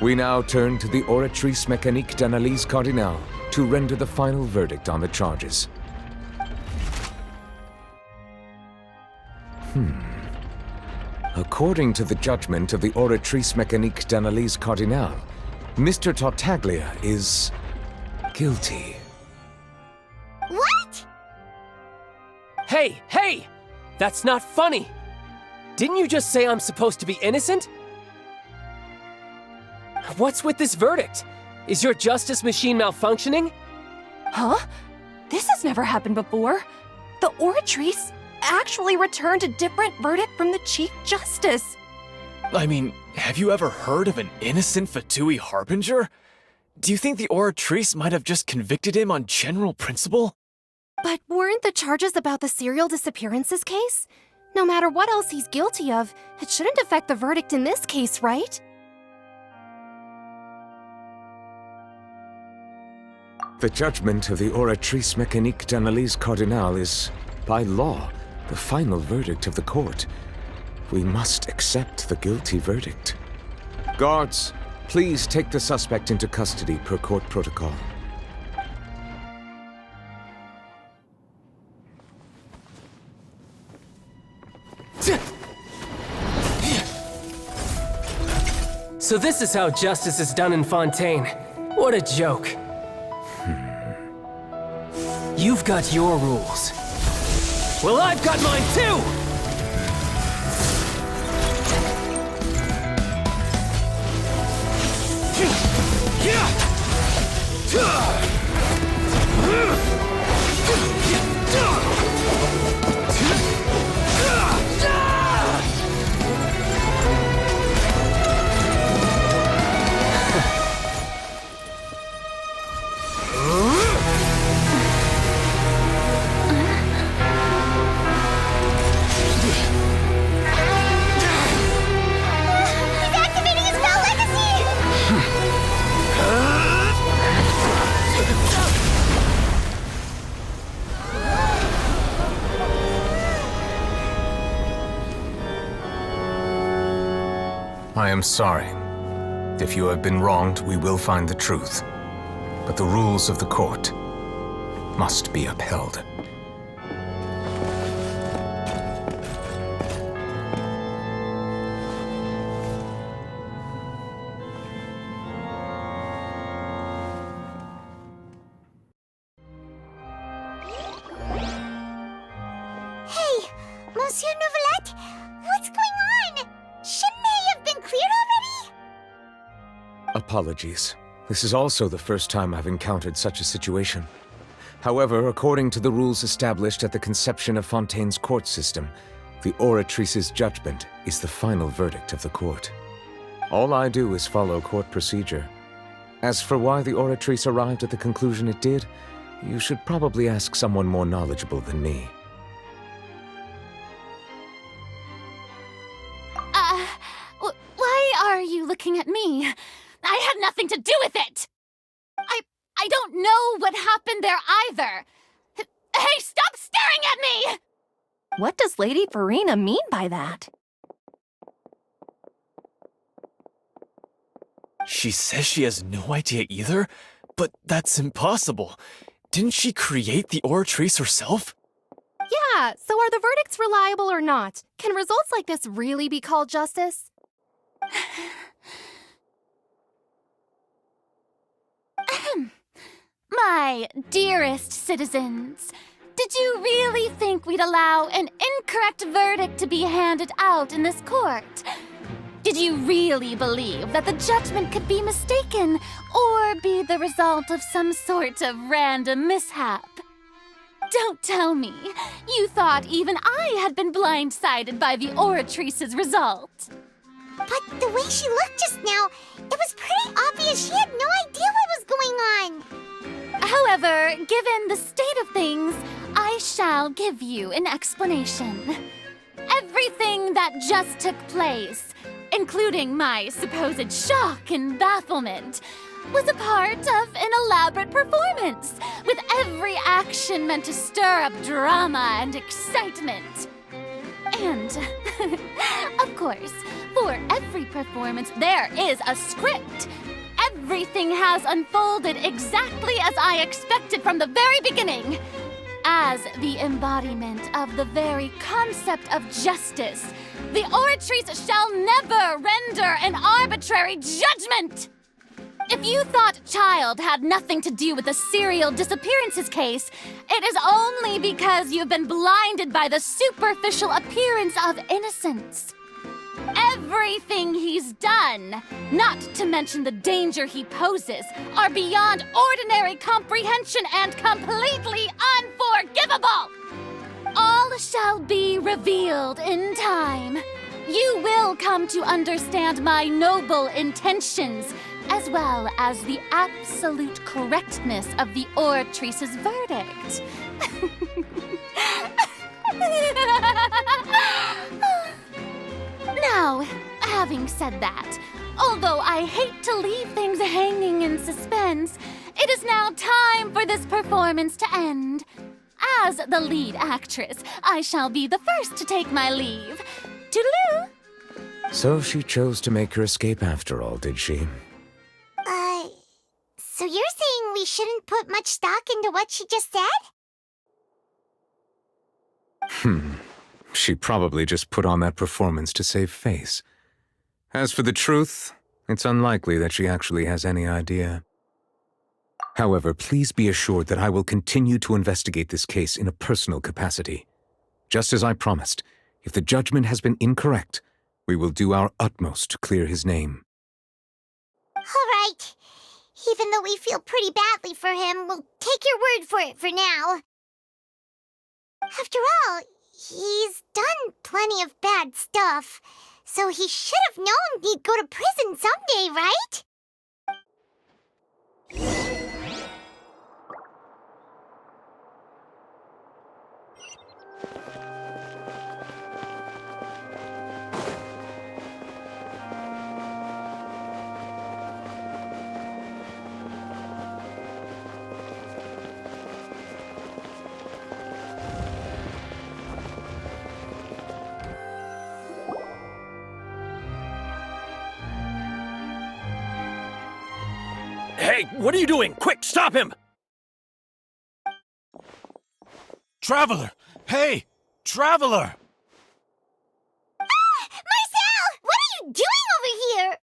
We now turn to the Oratrice Mécanique d'Analyse Cardinale to render the final verdict on the charges. According to the judgment of the Oratrice Mécanique d'Analyse Cardinale, Mr. Tartaglia is guilty. What? Hey! That's not funny! Didn't you just say I'm supposed to be innocent? What's with this verdict? Is your justice machine malfunctioning? Huh? This has never happened before. The Oratrice actually returned a different verdict from the Chief Justice. I mean, have you ever heard of an innocent Fatui Harbinger? Do you think the Oratrice might have just convicted him on general principle? But weren't the charges about the serial disappearances case? No matter what else he's guilty of, it shouldn't affect the verdict in this case, right? The judgment of the Oratrice Mécanique d'Analyse Cardinal is, by law, the final verdict of the court. We must accept the guilty verdict. Guards, please take the suspect into custody per court protocol. So this is how justice is done in Fontaine. What a joke. You've got your rules. Well, I've got mine too! I am sorry. If you have been wronged, we will find the truth. But the rules of the court must be upheld. Hey, Monsieur Novelette, what's going on? Shouldn't they have been cleared already? Apologies. This is also the first time I've encountered such a situation. However, according to the rules established at the conception of Fontaine's court system, the Oratrice's judgment is the final verdict of the court. All I do is follow court procedure. As for why the Oratrice arrived at the conclusion it did, you should probably ask someone more knowledgeable than me. Why are you looking at me? I had nothing to do with it! I don't know what happened there either! Hey, stop staring at me! What does Lady Farina mean by that? She says she has no idea either? But that's impossible. Didn't she create the Oratrice herself? Yeah, so are the verdicts reliable or not? Can results like this really be called justice? My dearest citizens, did you really think we'd allow an incorrect verdict to be handed out in this court? Did you really believe that the judgment could be mistaken or be the result of some sort of random mishap? Don't tell me you thought even I had been blindsided by the Oratrice's result. But the way she looked just now, it was pretty obvious she had no idea what was going on. However, given the state of things, I shall give you an explanation. Everything that just took place, including my supposed shock and bafflement, was a part of an elaborate performance, with every action meant to stir up drama and excitement. And, of course, for every performance, there is a script. Everything has unfolded exactly as I expected from the very beginning. As the embodiment of the very concept of justice, the Oratrice shall never render an arbitrary judgment! If you thought Child had nothing to do with the serial disappearances case, it is only because you've been blinded by the superficial appearance of innocence. Everything he's done, not to mention the danger he poses, are beyond ordinary comprehension and completely unforgivable! All shall be revealed in time. You will come to understand my noble intentions, as well as the absolute correctness of the Oratrice's verdict. Now, having said that, although I hate to leave things hanging in suspense, It is now time for this performance to end. As the lead actress, I shall be the first to take my leave. Toodaloo! So she chose to make her escape after all, did she? So you're saying we shouldn't put much stock into what she just said? She probably just put on that performance to save face. As for the truth, it's unlikely that she actually has any idea. However, please be assured that I will continue to investigate this case in a personal capacity. Just as I promised, if the judgment has been incorrect, we will do our utmost to clear his name. All right. Even though we feel pretty badly for him, we'll take your word for it for now. After all, he's done plenty of bad stuff, so he should have known he'd go to prison someday, right? Hey, what are you doing? Quick, stop him! Traveler! Hey! Traveler! Marcel! What are you doing over here?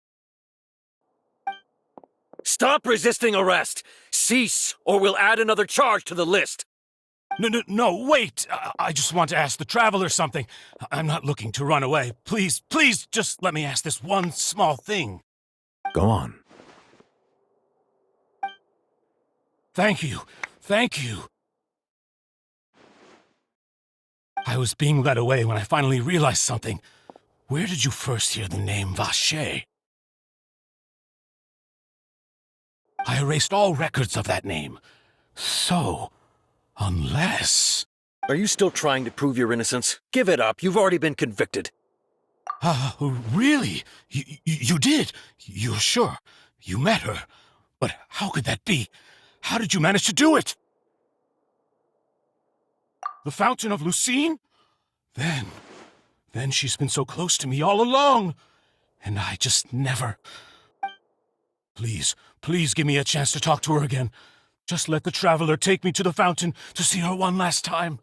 Stop resisting arrest! Cease, or we'll add another charge to the list! No, wait! I just want to ask the Traveler something. I'm not looking to run away. Please, just let me ask this one small thing. Go on. Thank you. I was being led away when I finally realized something. Where did you first hear the name Vacher? I erased all records of that name. So, unless... Are you still trying to prove your innocence? Give it up. You've already been convicted. Really? You did? You're sure? You met her? But how could that be? How did you manage to do it? The Fountain of Lucine? Then she's been so close to me all along. And I just never... Please give me a chance to talk to her again. Just let the Traveler take me to the fountain to see her one last time.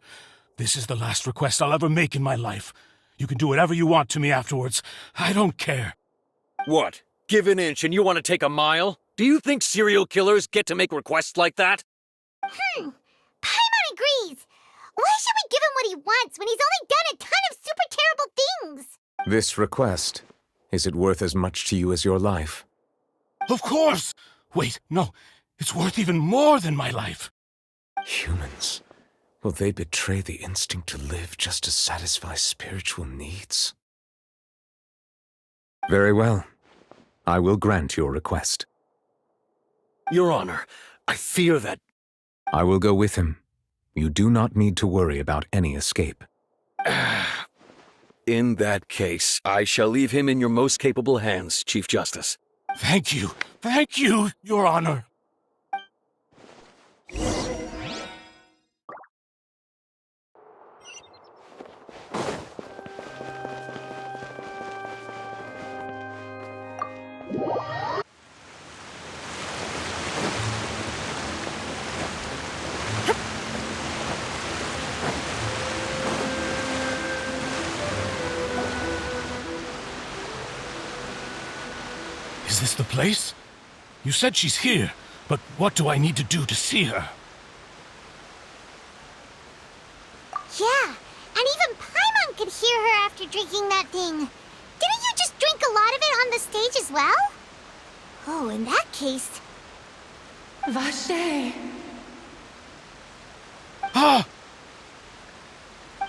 This is the last request I'll ever make in my life. You can do whatever you want to me afterwards. I don't care. What? Give an inch and you want to take a mile? Do you think serial killers get to make requests like that? Paimon agrees. Why should we give him what he wants when he's only done a ton of super terrible things? This request, is it worth as much to you as your life? Of course! Wait, no. It's worth even more than my life. Humans. Will they betray the instinct to live just to satisfy spiritual needs? Very well. I will grant your request. Your Honor, I fear that... I will go with him. You do not need to worry about any escape. In that case, I shall leave him in your most capable hands, Chief Justice. Thank you, Your Honor. Is this the place? You said she's here, but what do I need to do to see her? Yeah, and even Paimon could hear her after drinking that thing. Didn't you just drink a lot of it on the stage as well? Oh, in that case... Vacher! Ah!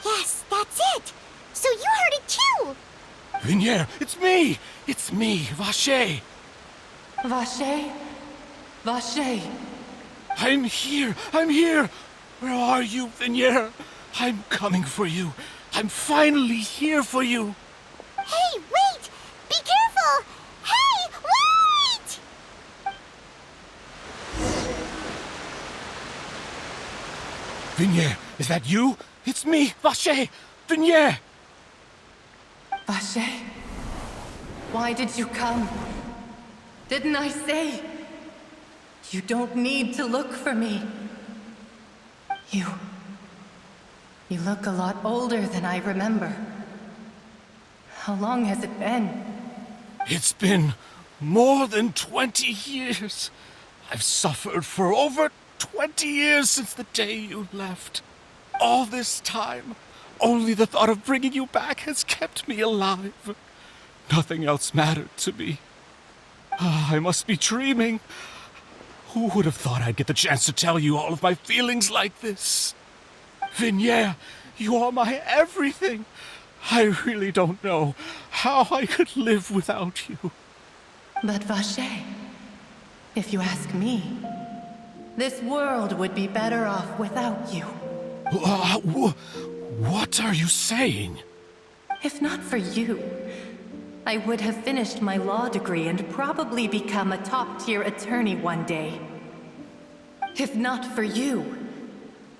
Yes, that's it! So you heard it too! Vignier, it's me! It's me, Vacher! Vacher? Vacher! I'm here! Where are you, Vignier? I'm coming for you. I'm finally here for you. Hey, wait! Be careful! Hey, wait! Vignier, is that you? It's me, Vacher! Vignier! Vacher, why did you come? Didn't I say? You don't need to look for me. You look a lot older than I remember. How long has it been? It's been more than 20 years. I've suffered for over 20 years since the day you left. All this time, only the thought of bringing you back has kept me alive. Nothing else mattered to me. I must be dreaming. Who would have thought I'd get the chance to tell you all of my feelings like this? Vignier, you are my everything. I really don't know how I could live without you. But Vacher, if you ask me, this world would be better off without you. What are you saying? If not for you, I would have finished my law degree and probably become a top-tier attorney one day. If not for you,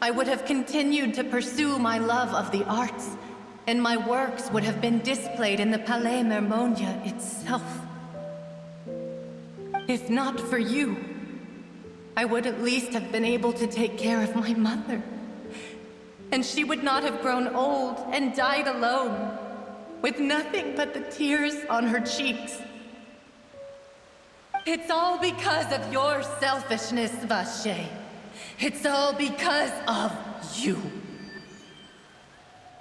I would have continued to pursue my love of the arts, and my works would have been displayed in the Palais Mermonia itself. If not for you, I would at least have been able to take care of my mother. And she would not have grown old and died alone, with nothing but the tears on her cheeks. It's all because of your selfishness, Vacher. It's all because of you.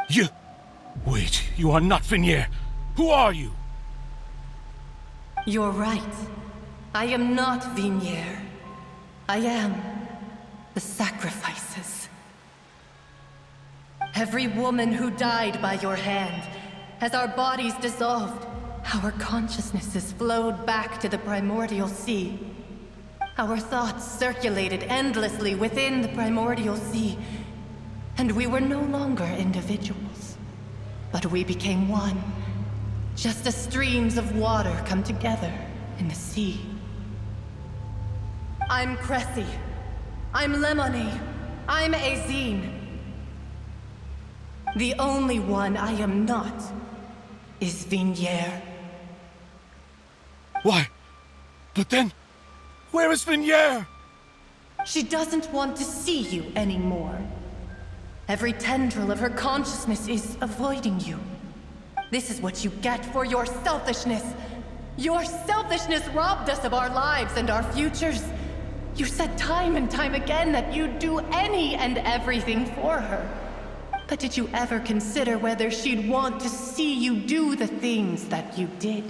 You... Wait, you are not Vignier. Who are you? You're right. I am not Vignier. I am the sacrifices. Every woman who died by your hand, as our bodies dissolved, our consciousnesses flowed back to the primordial sea. Our thoughts circulated endlessly within the primordial sea, and we were no longer individuals, but we became one, just as streams of water come together in the sea. I'm Cressy. I'm Lemony. I'm Azine. The only one I am not is Vignier. Why? But then, where is Vignier? She doesn't want to see you anymore. Every tendril of her consciousness is avoiding you. This is what you get for your selfishness. Your selfishness robbed us of our lives and our futures. You said time and time again that you'd do any and everything for her. But did you ever consider whether she'd want to see you do the things that you did?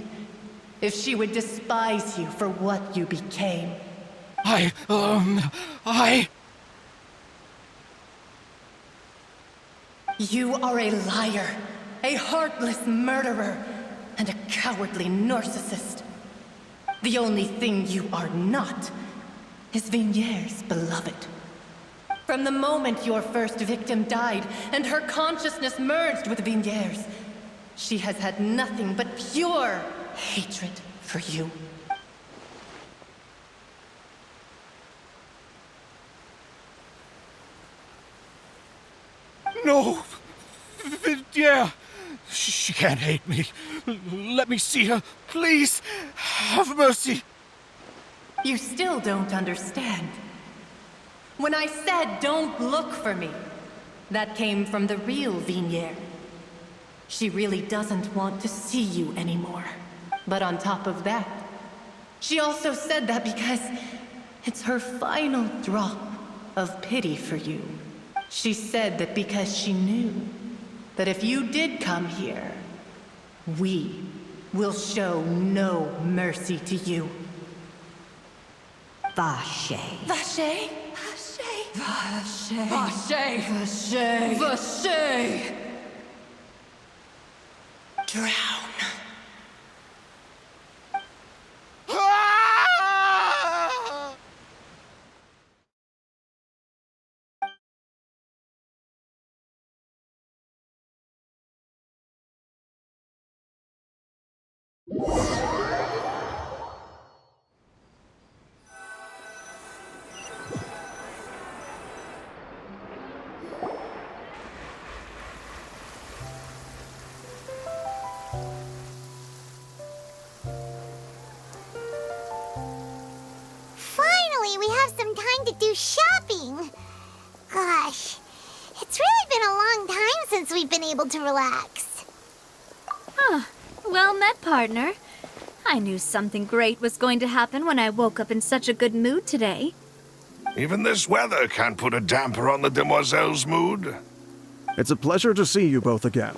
If she would despise you for what you became? You are a liar, a heartless murderer, and a cowardly narcissist. The only thing you are not is Vignier's beloved. From the moment your first victim died and her consciousness merged with Vignier's, she has had nothing but pure hatred for you. No! Vignier! She can't hate me. Let me see her, please. Have mercy. You still don't understand. When I said don't look for me, that came from the real Vignier. She really doesn't want to see you anymore. But on top of that, she also said that because it's her final drop of pity for you. She said that because she knew that if you did come here, we will show no mercy to you. Vacher. Vacher? Vacher. Vacher. Vacher. Vacher. Drown. some time to do shopping. Gosh, it's really been a long time since we've been able to relax. Huh. Well met, partner. I knew something great was going to happen when I woke up in such a good mood today. Even this weather can't put a damper on the demoiselle's mood. It's a pleasure to see you both again.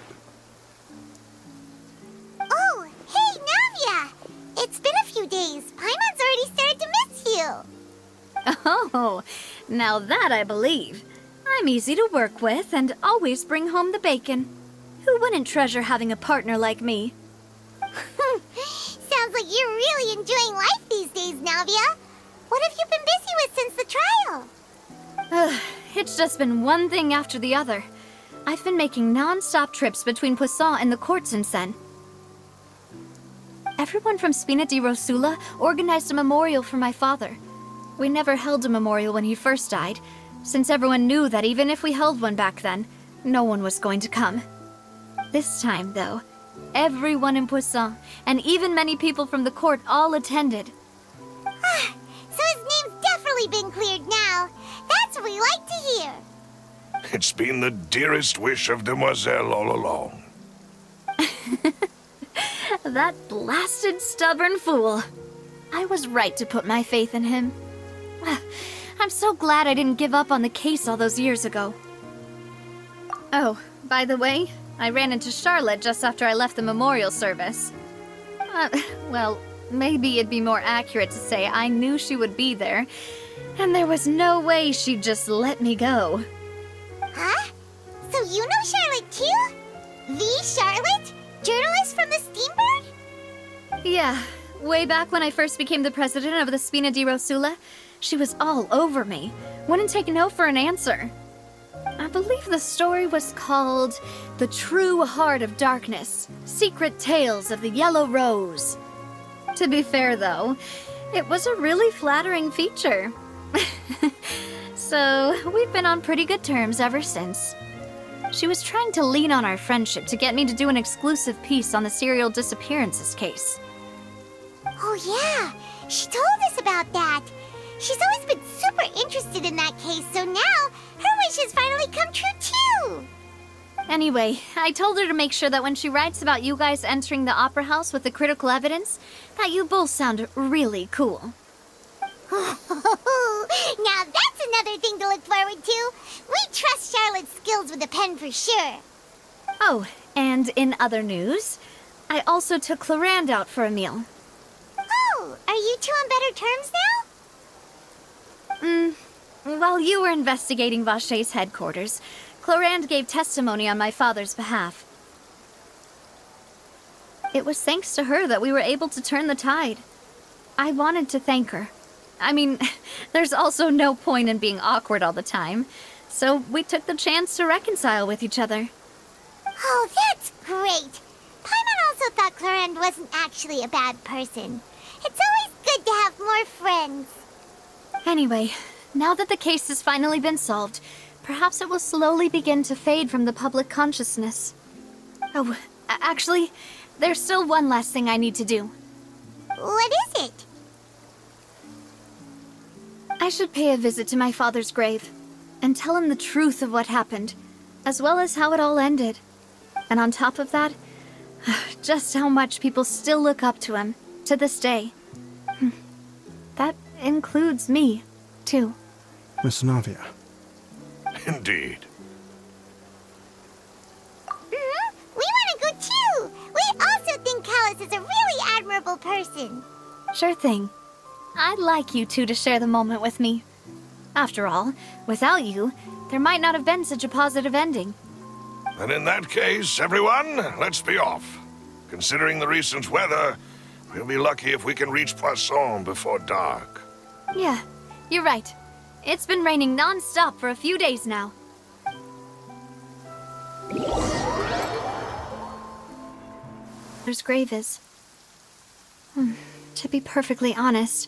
Oh, hey, Navia! It's been a few days. Paimon's already started to miss you. Oh, now that I believe. I'm easy to work with and always bring home the bacon. Who wouldn't treasure having a partner like me? Sounds like you're really enjoying life these days, Navia. What have you been busy with since the trial? It's just been one thing after the other. I've been making non-stop trips between Poisson and the court since then. Everyone from Spina di Rosula organized a memorial for my father. We never held a memorial when he first died, since everyone knew that even if we held one back then, no one was going to come. This time, though, everyone in Poisson, and even many people from the court, all attended. So his name's definitely been cleared now. That's what we like to hear. It's been the dearest wish of Demoiselle all along. That blasted stubborn fool. I was right to put my faith in him. I'm so glad I didn't give up on the case all those years ago. Oh, by the way, I ran into Charlotte just after I left the memorial service. Well, maybe it'd be more accurate to say I knew she would be there, and there was no way she'd just let me go. Huh? So you know Charlotte too? The Charlotte? Journalist from the Steambird? Yeah, way back when I first became the president of the Spina di Rosula, she was all over me. Wouldn't take no for an answer. I believe the story was called The True Heart of Darkness, Secret Tales of the Yellow Rose. To be fair, though, it was a really flattering feature. So, we've been on pretty good terms ever since. She was trying to lean on our friendship to get me to do an exclusive piece on the serial disappearances case. Oh yeah, she told us about that. She's always been super interested in that case, so now her wish has finally come true too. Anyway, I told her to make sure that when she writes about you guys entering the opera house with the critical evidence, that you both sound really cool. Now that's another thing to look forward to. We trust Charlotte's skills with a pen for sure. Oh, and in other news, I also took Clarande out for a meal. Oh, are you two on better terms now? While you were investigating Vaché's headquarters, Clarande gave testimony on my father's behalf. It was thanks to her that we were able to turn the tide. I wanted to thank her. I mean, there's also no point in being awkward all the time, so we took the chance to reconcile with each other. Oh, that's great. Paimon also thought Clarande wasn't actually a bad person. It's always good to have more friends. Anyway, now that the case has finally been solved, perhaps it will slowly begin to fade from the public consciousness. Oh, actually, there's still one last thing I need to do. What is it? I should pay a visit to my father's grave and tell him the truth of what happened, as well as how it all ended. And on top of that, just how much people still look up to him to this day. That includes me, too. Miss Navia. Indeed. We want to go too. We also think Callus is a really admirable person. Sure thing. I'd like you two to share the moment with me. After all, without you, there might not have been such a positive ending. And in that case, everyone, let's be off. Considering the recent weather, we'll be lucky if we can reach Poisson before dark. Yeah, you're right. It's been raining non-stop for a few days now. There's grave is. To be perfectly honest,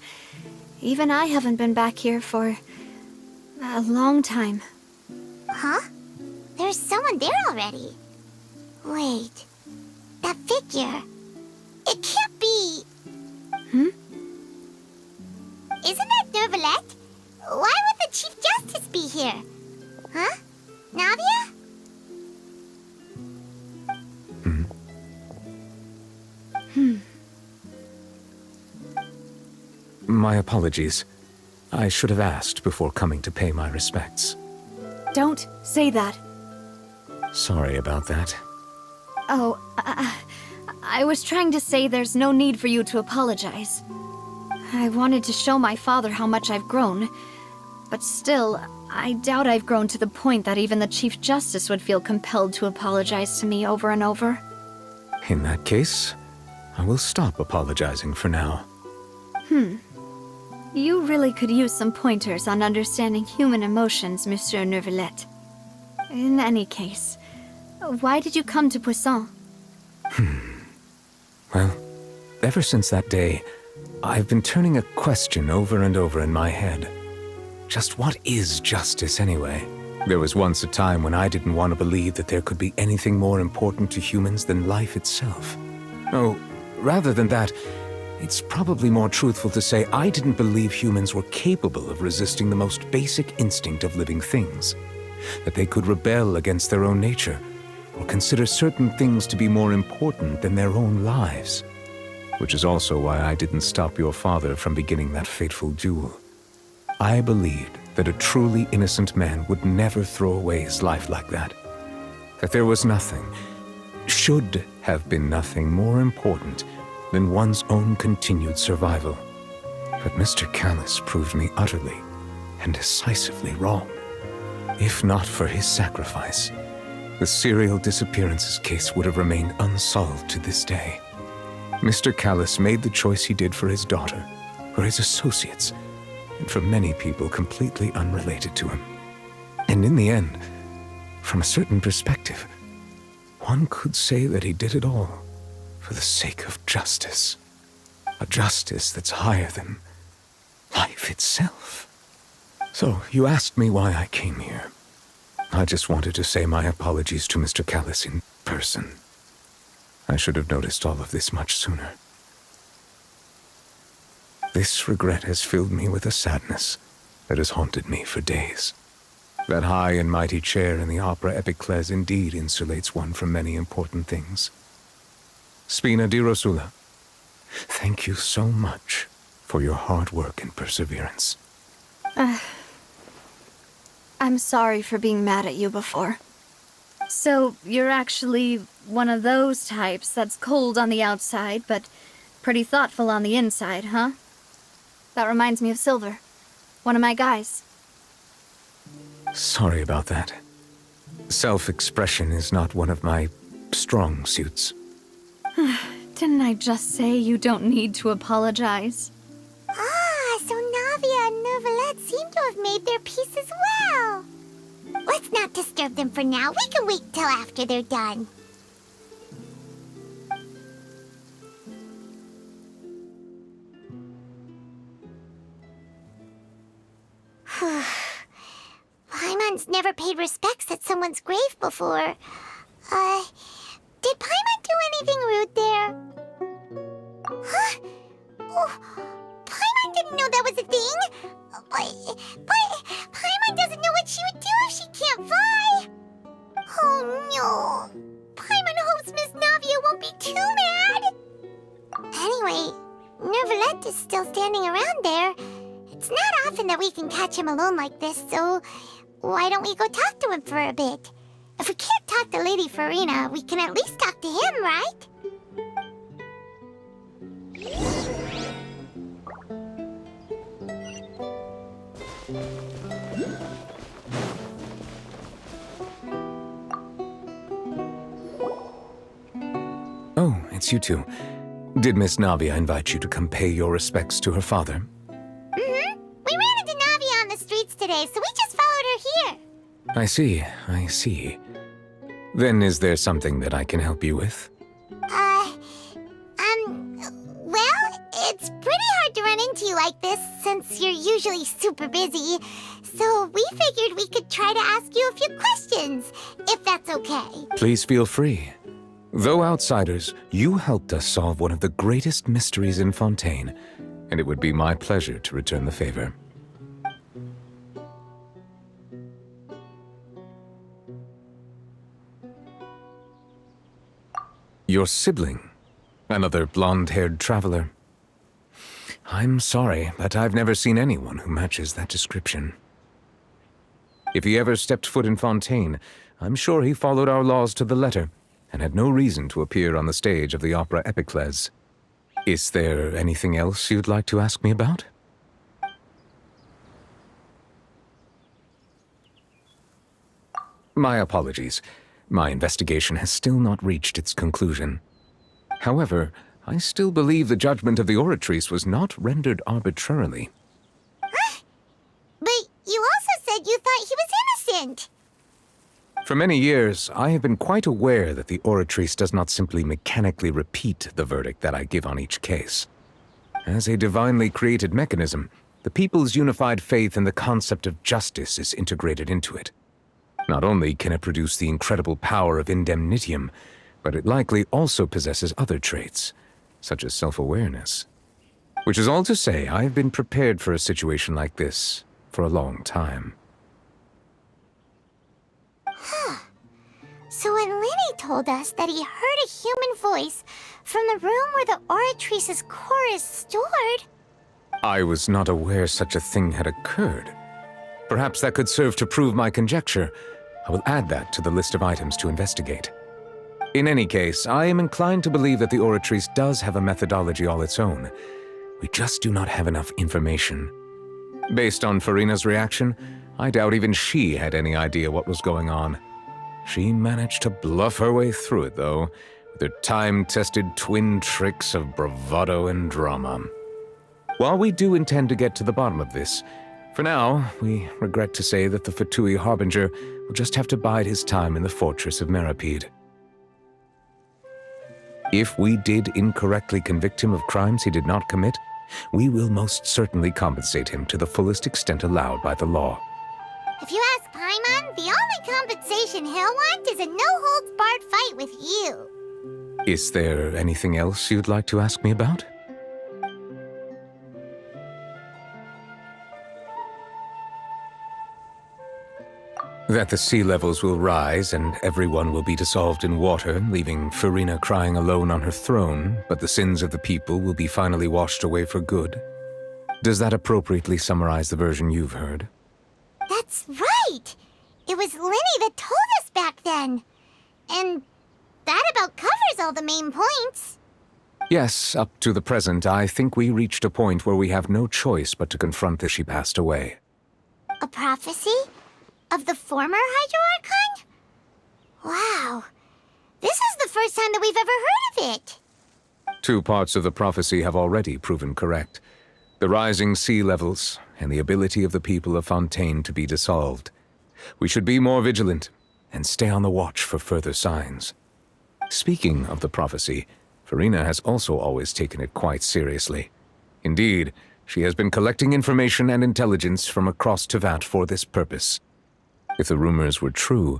even I haven't been back here for a long time. Huh? There's someone there already. Wait, that figure. It can't be. Hmm? Isn't that Neuvillette? here. Huh? Navia? My apologies. I should have asked before coming to pay my respects. Don't say that. Sorry about that. Oh, I was trying to say there's no need for you to apologize. I wanted to show my father how much I've grown, but still, I doubt I've grown to the point that even the Chief Justice would feel compelled to apologize to me over and over. In that case, I will stop apologizing for now. You really could use some pointers on understanding human emotions, Monsieur Neuvillette. In any case, why did you come to Poisson? Well, ever since that day, I've been turning a question over and over in my head. Just what is justice anyway? There was once a time when I didn't want to believe that there could be anything more important to humans than life itself. Oh, rather than that, it's probably more truthful to say I didn't believe humans were capable of resisting the most basic instinct of living things. That they could rebel against their own nature, or consider certain things to be more important than their own lives. Which is also why I didn't stop your father from beginning that fateful duel. I believed that a truly innocent man would never throw away his life like that. That there was nothing, should have been nothing more important than one's own continued survival. But Mr. Callis proved me utterly and decisively wrong. If not for his sacrifice, the serial disappearances case would have remained unsolved to this day. Mr. Callis made the choice he did for his daughter, for his associates, and for many people completely unrelated to him. And in the end, from a certain perspective, one could say that he did it all for the sake of justice. A justice that's higher than life itself. So, you asked me why I came here. I just wanted to say my apologies to Mr. Callis in person. I should have noticed all of this much sooner. This regret has filled me with a sadness that has haunted me for days. That high and mighty chair in the Opera Epiclese indeed insulates one from many important things. Spina di Rosula, thank you so much for your hard work and perseverance. I'm sorry for being mad at you before. So, you're actually one of those types that's cold on the outside, but pretty thoughtful on the inside, huh? That reminds me of Silver, one of my guys. Sorry about that. Self-expression is not one of my strong suits. Didn't I just say you don't need to apologize? So Navia and Neuvillette seem to have made their peace as well. Let's not disturb them for now. We can wait till after they're done. Paimon's never paid respects at someone's grave before. Did Paimon do anything rude there? Huh? Oh, Paimon didn't know that was a thing. But Paimon doesn't know what she would do if she can't fly. Oh no. Paimon hopes Miss Navia won't be too mad. Anyway, Neuvillette is still standing around there. It's not often that we can catch him alone like this, so why don't we go talk to him for a bit? If we can't talk to Lady Farina, we can at least talk to him, right? Oh, it's you two. Did Miss Navia invite you to come pay your respects to her father? We ran into Navia on the streets today, so we just followed her here. I see. Then is there something that I can help you with? Well, it's pretty hard to run into you like this since you're usually super busy. So we figured we could try to ask you a few questions, if that's okay. Please feel free. Though outsiders, you helped us solve one of the greatest mysteries in Fontaine, and it would be my pleasure to return the favor. Your sibling? Another blonde-haired traveler? I'm sorry, but I've never seen anyone who matches that description. If he ever stepped foot in Fontaine, I'm sure he followed our laws to the letter, and had no reason to appear on the stage of the opera Epicles. Is there anything else you'd like to ask me about? My apologies. My investigation has still not reached its conclusion. However, I still believe the judgment of the Oratrice was not rendered arbitrarily. But you also said you thought he was innocent. For many years, I have been quite aware that the Oratrice does not simply mechanically repeat the verdict that I give on each case. As a divinely created mechanism, the people's unified faith in the concept of justice is integrated into it. Not only can it produce the incredible power of indemnitium, but it likely also possesses other traits, such as self-awareness. Which is all to say, I have been prepared for a situation like this for a long time. So when Lenny told us that he heard a human voice from the room where the Oratrice's core is stored... I was not aware such a thing had occurred. Perhaps that could serve to prove my conjecture. I will add that to the list of items to investigate. In any case, I am inclined to believe that the Oratrice does have a methodology all its own. We just do not have enough information. Based on Farina's reaction, I doubt even she had any idea what was going on. She managed to bluff her way through it, though, with her time-tested twin tricks of bravado and drama. While we do intend to get to the bottom of this, for now, we regret to say that the Fatui Harbinger will just have to bide his time in the fortress of Meripede. If we did incorrectly convict him of crimes he did not commit, we will most certainly compensate him to the fullest extent allowed by the law. If you ask Paimon, the only compensation he'll want is a no-holds-barred fight with you. Is there anything else you'd like to ask me about? That the sea levels will rise and everyone will be dissolved in water, leaving Farina crying alone on her throne, but the sins of the people will be finally washed away for good. Does that appropriately summarize the version you've heard? That's right! It was Lenny that told us back then. And that about covers all the main points. Yes, up to the present, I think we reached a point where we have no choice but to confront that she passed away. A prophecy? Of the former Hydro-Archon? Wow. This is the first time that we've ever heard of it. 2 parts of the prophecy have already proven correct. The rising sea levels, and the ability of the people of Fontaine to be dissolved. We should be more vigilant, and stay on the watch for further signs. Speaking of the prophecy, Farina has also always taken it quite seriously. Indeed, she has been collecting information and intelligence from across Tevat for this purpose. If the rumors were true,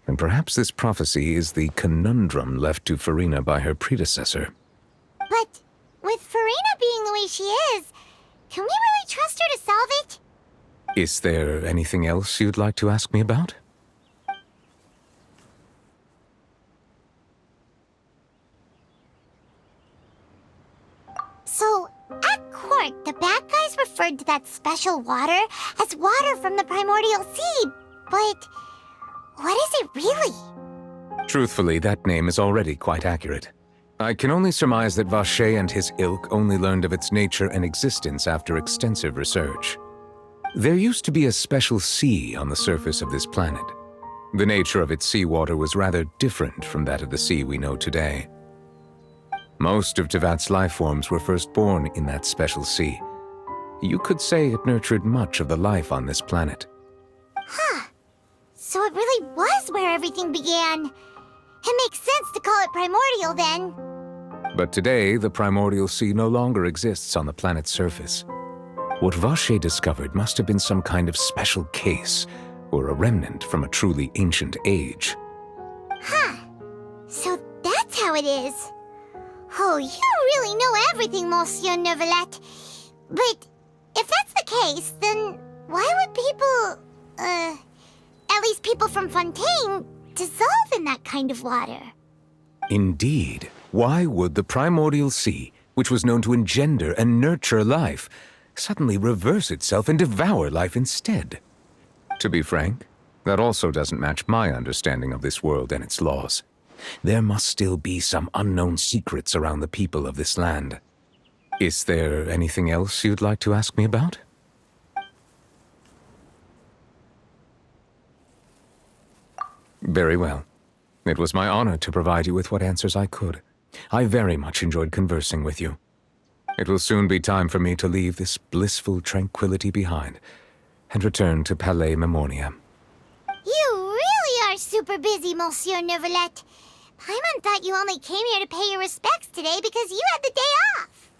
then perhaps this prophecy is the conundrum left to Farina by her predecessor. But with Farina being the way she is, can we really trust her to solve it? Is there anything else you'd like to ask me about? So, at court, the bad guys referred to that special water as water from the primordial sea, but what is it really? Truthfully, that name is already quite accurate. I can only surmise that Vacher and his ilk only learned of its nature and existence after extensive research. There used to be a special sea on the surface of this planet. The nature of its seawater was rather different from that of the sea we know today. Most of Tevat's life forms were first born in that special sea. You could say it nurtured much of the life on this planet. Huh. So it really was where everything began. It makes sense to call it primordial then. But today, the primordial sea no longer exists on the planet's surface. What Vacher discovered must have been some kind of special case, or a remnant from a truly ancient age. Huh. So that's how it is. Oh, you really know everything, Monsieur Neuvillette. But if that's the case, then why would people, at least people from Fontaine, dissolve in that kind of water? Indeed. Why would the primordial sea, which was known to engender and nurture life, suddenly reverse itself and devour life instead? To be frank, that also doesn't match my understanding of this world and its laws. There must still be some unknown secrets around the people of this land. Is there anything else you'd like to ask me about? Very well. It was my honor to provide you with what answers I could. I very much enjoyed conversing with you. It will soon be time for me to leave this blissful tranquility behind and return to Palais Memoria. You really are super busy, Monsieur Neuvillette. Paimon thought you only came here to pay your respects today because you had the day off.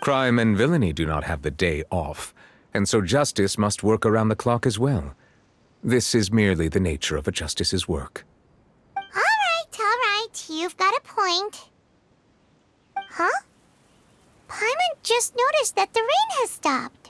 Crime and villainy do not have the day off, and so justice must work around the clock as well. This is merely the nature of a justice's work. All right. You've got a point. Huh? Paimon just noticed that the rain has stopped.